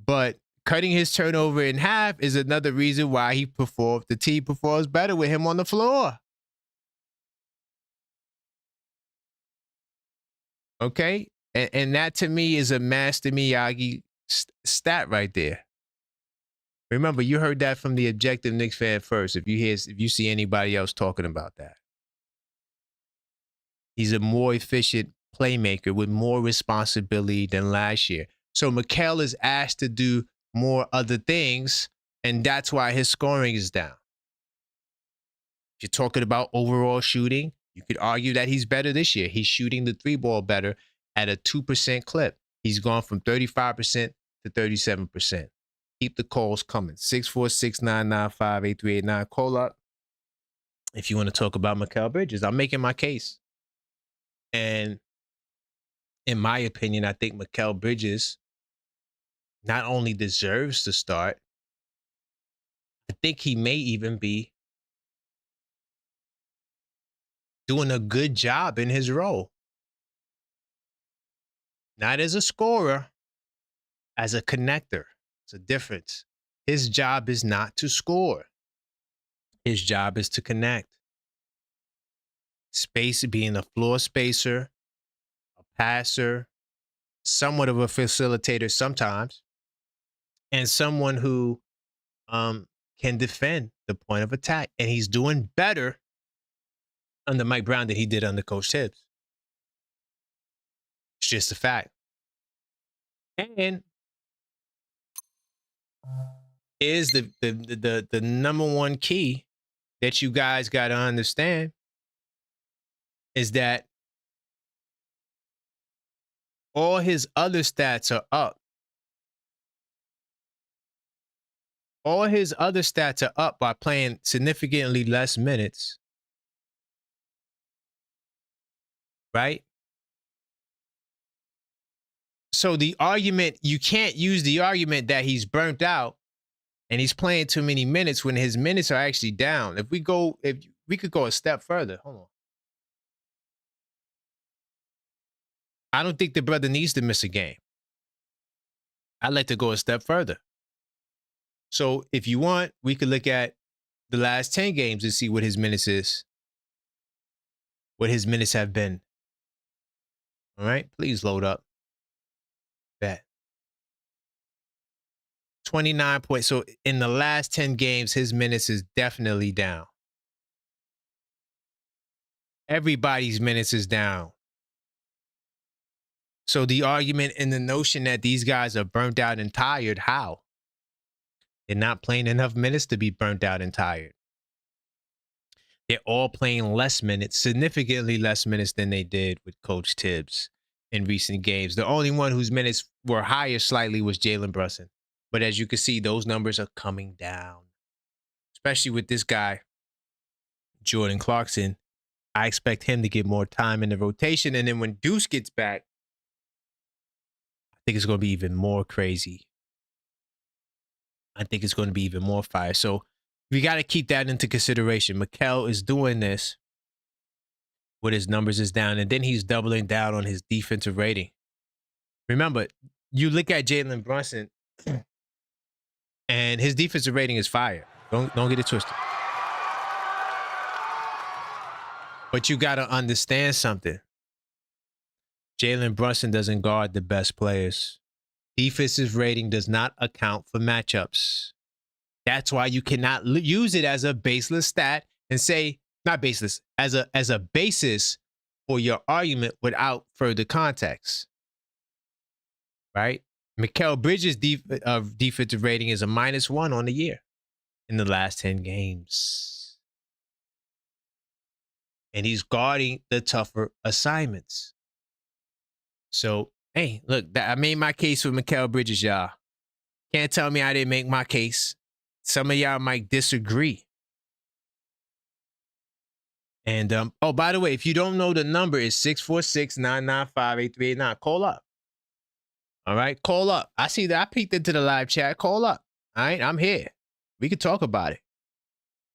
But cutting his turnover in half is another reason why the team performs better with him on the floor. Okay? And that to me is a Master Miyagi stat right there. Remember, you heard that from the objective Knicks fan first. If you see anybody else talking about that, he's a more efficient playmaker with more responsibility than last year. So Mikal is asked to do more other things, and that's why his scoring is down. If you're talking about overall shooting, you could argue that he's better this year. He's shooting the 3-ball better at a 2% clip. He's gone from 35% to 37%. Keep the calls coming. 646-995-8389. Call up if you want to talk about Mikal Bridges. I'm making my case. And in my opinion, I think Mikal Bridges not only deserves to start, I think he may even be doing a good job in his role. Not as a scorer, as a connector. It's a difference. His job is not to score. His job is to connect. Space, being a floor spacer, a passer, somewhat of a facilitator sometimes, and someone who can defend the point of attack. And he's doing better under Mike Brown than he did under Coach Tibbs. It's just a fact. And is the number one key that you guys got to understand is that all his other stats are up. All his other stats are up by playing significantly less minutes. Right? So the argument, you can't use the argument that he's burnt out and he's playing too many minutes when his minutes are actually down. If we could go a step further. Hold on. I don't think the brother needs to miss a game. I'd like to go a step further. So if you want, we could look at the last 10 games and see what his minutes is. What his minutes have been. All right, please load up. Bet. 29 points. So in the last 10 games, his minutes is definitely down. Everybody's minutes is down. So the argument and the notion that these guys are burnt out and tired, how? They're not playing enough minutes to be burnt out and tired. They're all playing less minutes, significantly less minutes than they did with Coach Tibbs in recent games. The only one whose minutes were higher slightly was Jalen Brunson. But as you can see, those numbers are coming down, especially with this guy, Jordan Clarkson. I expect him to get more time in the rotation. And then when Deuce gets back, I think it's going to be even more crazy. I think it's going to be even more fire. So we got to keep that into consideration. Mikal is doing this with his numbers is down, and then he's doubling down on his defensive rating. Remember, you look at Jalen Brunson, and his defensive rating is fire. Don't get it twisted. But you got to understand something. Jalen Brunson doesn't guard the best players. Defensive rating does not account for matchups. That's why you cannot use it as a baseless stat and say, not baseless, as a basis for your argument without further context. Right? Mikal Bridges' defensive rating is a -1 on the year in the last 10 games. And he's guarding the tougher assignments. So, hey, look, I made my case for Mikal Bridges, y'all. Can't tell me I didn't make my case. Some of y'all might disagree. And, oh, by the way, if you don't know the number, it's 646-995-8389. Call up. All right, call up. I see that. I peeked into the live chat. Call up. All right, I'm here. We can talk about it.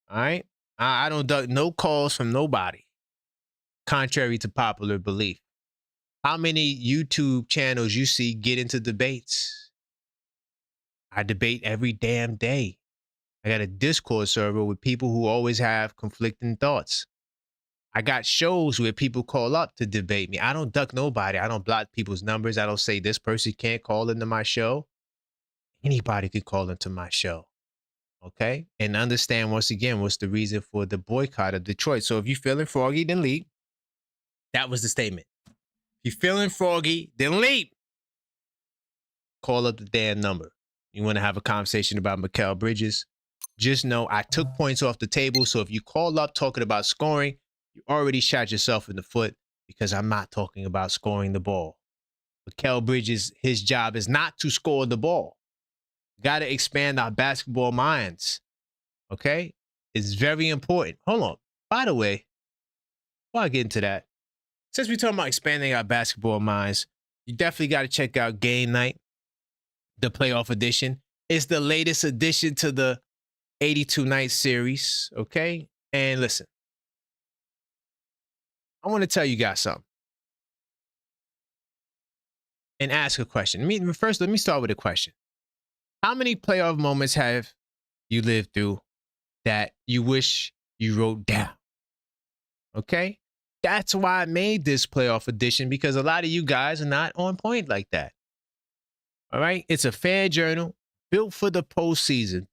All right? I don't duck no calls from nobody, contrary to popular belief. How many YouTube channels you see get into debates? I debate every damn day. I got a Discord server with people who always have conflicting thoughts. I got shows where people call up to debate me. I don't duck nobody. I don't block people's numbers. I don't say this person can't call into my show. anybody could call into my show. Okay. And understand once again what's the reason for the boycott of Detroit. So if you're feeling froggy, then leave. That was the statement. If you're feeling froggy, then leave. Call up the damn number. You want to have a conversation about Mikal Bridges? Just know I took points off the table. So if you call up talking about scoring, you already shot yourself in the foot because I'm not talking about scoring the ball. Mikal Bridges, his job is not to score the ball. Got to expand our basketball minds. Okay? It's very important. Hold on. By the way, before I get into that, since we're talking about expanding our basketball minds, you definitely got to check out Game Night, the playoff edition. It's the latest addition to the 82-night series, okay? And listen, I want to tell you guys something and ask a question. First, let me start with a question. How many playoff moments have you lived through that you wish you wrote down? Okay? That's why I made this playoff edition, because a lot of you guys are not on point like that. All right? It's a fan journal built for the postseason,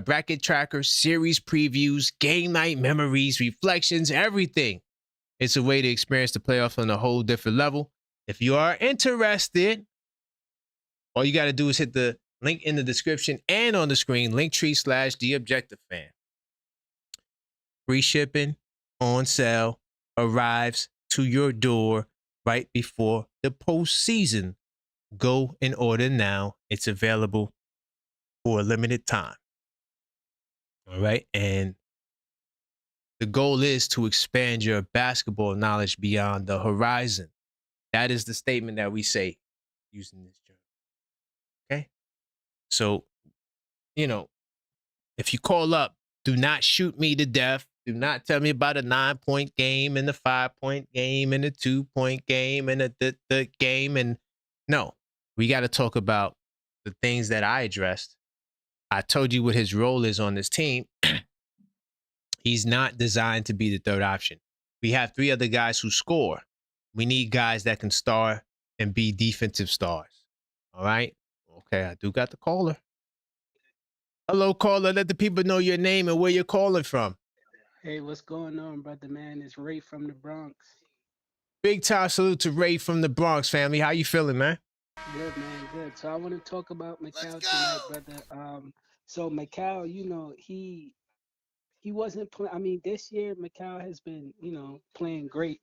bracket tracker, series previews, game night memories, reflections, everything. It's a way to experience the playoffs on a whole different level. If you are interested, all you got to do is hit the link in the description and on the screen, linktree/TheObjectiveFan. Free shipping on sale arrives to your door right before the postseason. Go and order now. It's available for a limited time. All right. And the goal is to expand your basketball knowledge beyond the horizon. That is the statement that we say using this journal. Okay. So, if you call up, do not shoot me to death. Do not tell me about a 9-point game and the 5-point game and the 2-point game and the game. And no, we got to talk about the things that I addressed. I told you what his role is on this team. He's not designed to be the third option. We have 3 other guys who score. We need guys that can star and be defensive stars. All right? Okay, I do got the caller. Hello, caller. Let the people know your name and where you're calling from. Hey, what's going on, brother man? It's Ray from the Bronx. Big time salute to Ray from the Bronx, family. How you feeling, man? Good, man, good. So I want to talk about Mikal tonight, brother. So Mikal, he wasn't playing. I mean, this year Mikal has been, playing great,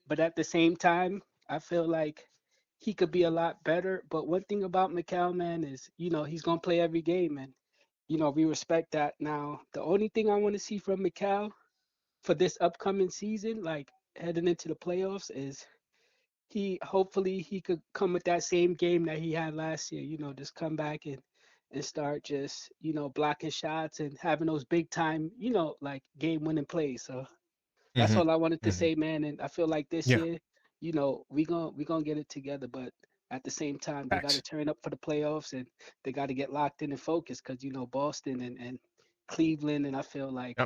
but at the same time, I feel like he could be a lot better. But one thing about Mikal, man, is he's gonna play every game, and we respect that. Now, the only thing I want to see from Mikal for this upcoming season, like heading into the playoffs, is hopefully he could come with that same game that he had last year, just come back and start just, blocking shots and having those big time, like game winning plays. So that's all I wanted to say, man. And I feel like this year, we gonna get it together, but at the same time, they got to turn up for the playoffs and they got to get locked in and focused because Boston and Cleveland, and I feel like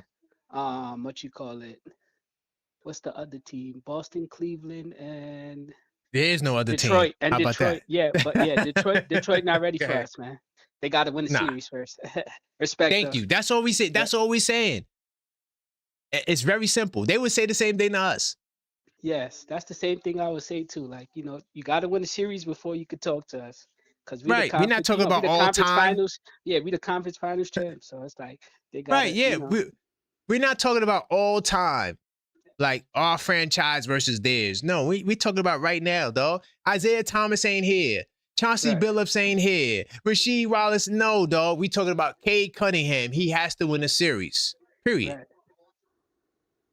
what you call it, what's the other team? Boston, Cleveland, and there is no other Detroit. team. And How Detroit, about that? yeah, but yeah, Detroit not ready for us, man. They got to win the series first. Respect. Thank you. That's all we say. That's all we're saying. It's very simple. They would say the same thing to us. Yes, that's the same thing I would say too. Like, you got to win the series before you could talk to us. Because we're Right. We're not talking about the all conference time. finals. Yeah, we the conference finals champs. So it's like they got right. Yeah. We're not talking about all time. Like our franchise versus theirs. No, we talking about right now, dog. Isaiah Thomas ain't here. Chauncey Billups ain't here. Rasheed Wallace, no, dog. We talking about Cade Cunningham. He has to win a series. Period.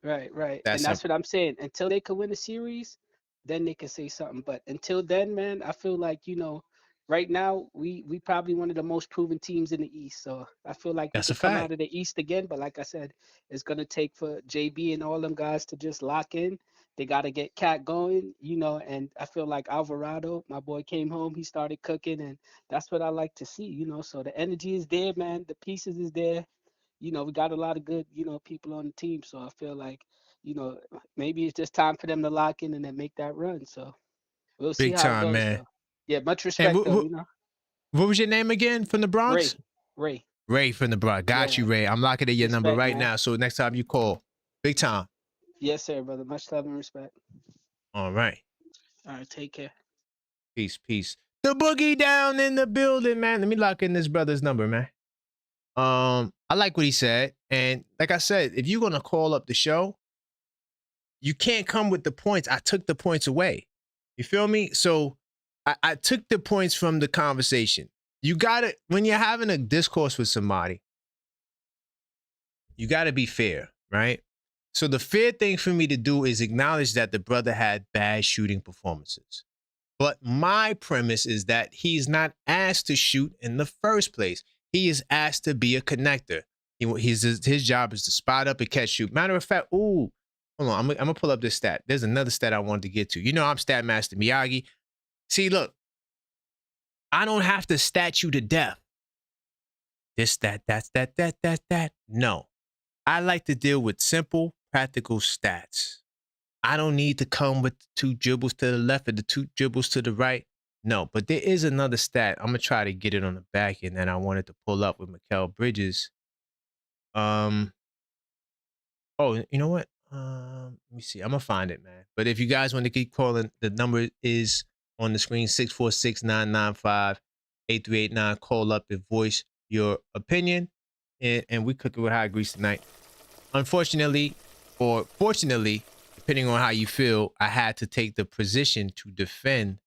Right. And that's what I'm saying. Until they can win a series, then they can say something. But until then, man, I feel like, right now we probably one of the most proven teams in the East. So I feel like we can come out of the East again. But like I said, it's gonna take for JB and all them guys to just lock in. They gotta get Cat going, and I feel like Alvarado, my boy, came home, he started cooking, and that's what I like to see, So the energy is there, man. The pieces is there. We got a lot of good, people on the team. So I feel like, maybe it's just time for them to lock in and then make that run. So we'll see Big how time, it goes, man. though. Yeah, much respect, though, What was your name again from the Bronx? Ray. Ray from the Bronx. Got you, Yeah. Ray. I'm locking in your number Respect, right man. now. So next time you call, big time. Yes, sir, brother. Much love and respect. All right. All right, take care. Peace, peace. The boogie down in the building, man. Let me lock in this brother's number, man. I like what he said. And like I said, if you're gonna call up the show, you can't come with the points. I took the points away. You feel me? So I took the points from the conversation. You gotta, when you're having a discourse with somebody, you gotta be fair, right? So the fair thing for me to do is acknowledge that the brother had bad shooting performances. But my premise is that he's not asked to shoot in the first place. He is asked to be a connector. His job is to spot up and catch shoot. Matter of fact, hold on, I'm gonna pull up this stat. There's another stat I wanted to get to. You know I'm Stat Master Miyagi. See, look, I don't have to stat you to death. This, that. No. I like to deal with simple, practical stats. I don't need to come with the 2 dribbles to the left and the 2 dribbles to the right. No, but there is another stat. I'm going to try to get it on the back end that I wanted to pull up with Mikal Bridges. Oh, you know what? Let me see. I'm going to find it, man. But if you guys want to keep calling, the number is on the screen, 646-995-8389. Call up and voice your opinion. And we cooking with hot grease tonight. Unfortunately, or fortunately, depending on how you feel, I had to take the position to defend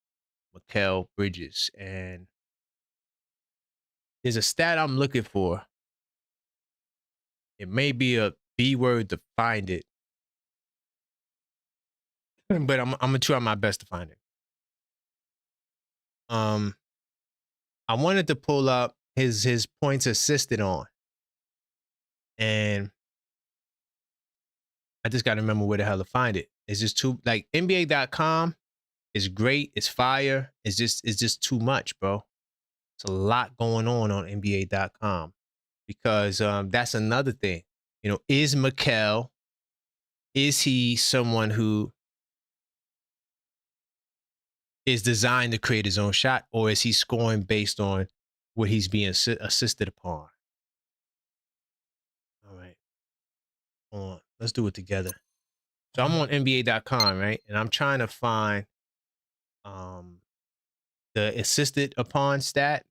Mikal Bridges. And there's a stat I'm looking for. It may be a B word to find it, but I'm gonna try my best to find it. I wanted to pull up his points assisted on, and I just got to remember where the hell to find it. It's just too, like, NBA.com is great. It's fire. It's just too much, bro. It's a lot going on NBA.com because that's another thing. You know, is Mikal, is he someone who is designed to create his own shot, or is he scoring based on what he's being assisted upon? All right. Hold on. Let's do it together. So I'm on NBA.com, right? And I'm trying to find the assisted upon stat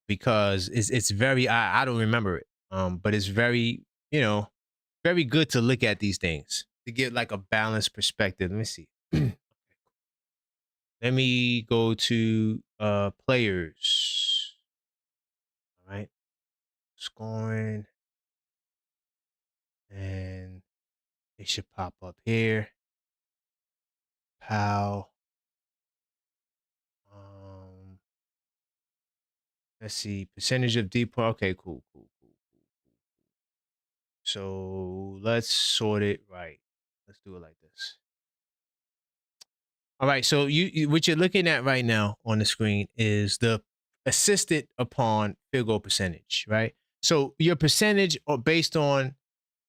because it's very, I don't remember it. But it's very, very good to look at these things to get like a balanced perspective. Let me see. Let me go to players. All right. Scoring. And it should pop up here. How? Let's see. Percentage of deep. Okay, cool. So let's sort it right. Let's do it like this. All right. So you what you're looking at right now on the screen is the assisted upon field goal percentage, right? So your percentage are based on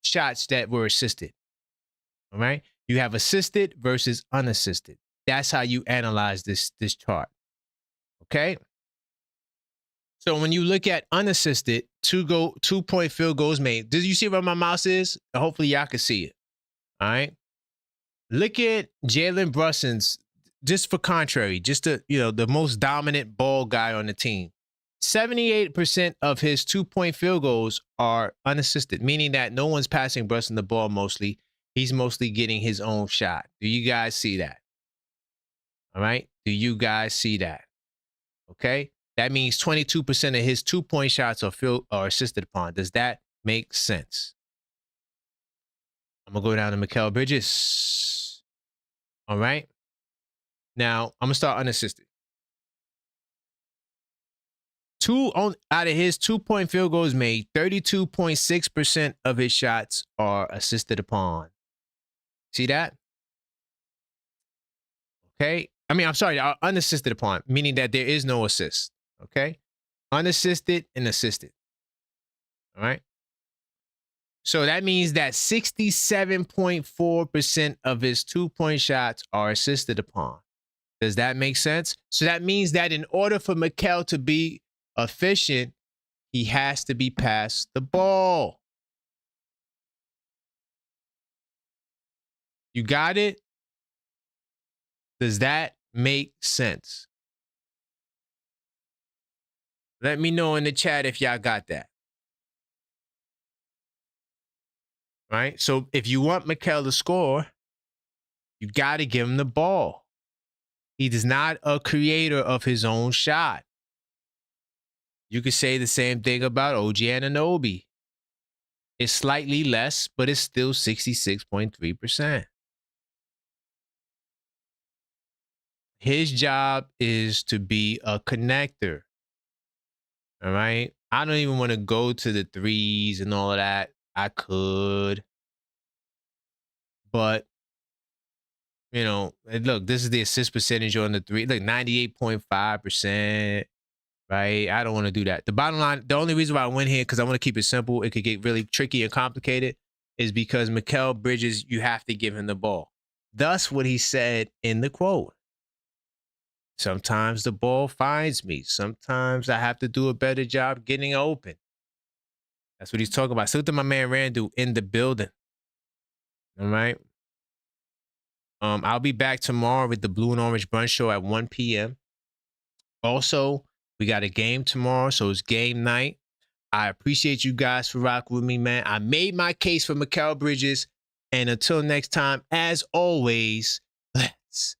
shots that were assisted. All right. You have assisted versus unassisted. That's how you analyze this chart. Okay. So when you look at unassisted, 2-point field goals made. Did you see where my mouse is? Hopefully y'all can see it. All right. Look at Jalen Brunson's, just for contrary, just the most dominant ball guy on the team. 78% of his 2-point field goals are unassisted, meaning that no one's passing Brunson the ball mostly. He's mostly getting his own shot. Do you guys see that? All right. Do you guys see that? Okay. That means 22% of his 2-point shots are assisted upon. Does that make sense? I'm going to go down to Mikal Bridges. All right. Now, I'm going to start unassisted. Out of his 2-point field goals made, 32.6% of his shots are assisted upon. See that? Okay. I mean, I'm sorry, unassisted upon, meaning that there is no assist. Okay. Unassisted and assisted. All right. So that means that 67.4% of his 2-point shots are assisted upon. Does that make sense? So that means that in order for Mikal to be efficient, he has to be past the ball. You got it? Does that make sense? Let me know in the chat if y'all got that. Right? So if you want Mikal to score, you got to give him the ball. He is not a creator of his own shot. You could say the same thing about OG Anunoby. It's slightly less, but it's still 66.3%. His job is to be a connector. All right? I don't even want to go to the threes and all of that. I could. But, you know, look, this is the assist percentage on the three. Look, 98.5%. Right? I don't want to do that. The bottom line, the only reason why I went here, because I want to keep it simple, it could get really tricky and complicated, is because Mikal Bridges, you have to give him the ball. Thus what he said in the quote. Sometimes the ball finds me. Sometimes I have to do a better job getting open. That's what he's talking about. Salute to my man Randall in the building. All right. I'll be back tomorrow with the Blue and Orange Brunch Show at 1 p.m. Also, we got a game tomorrow, so it's game night. I appreciate you guys for rocking with me, man. I made my case for Mikal Bridges. And until next time, as always, let's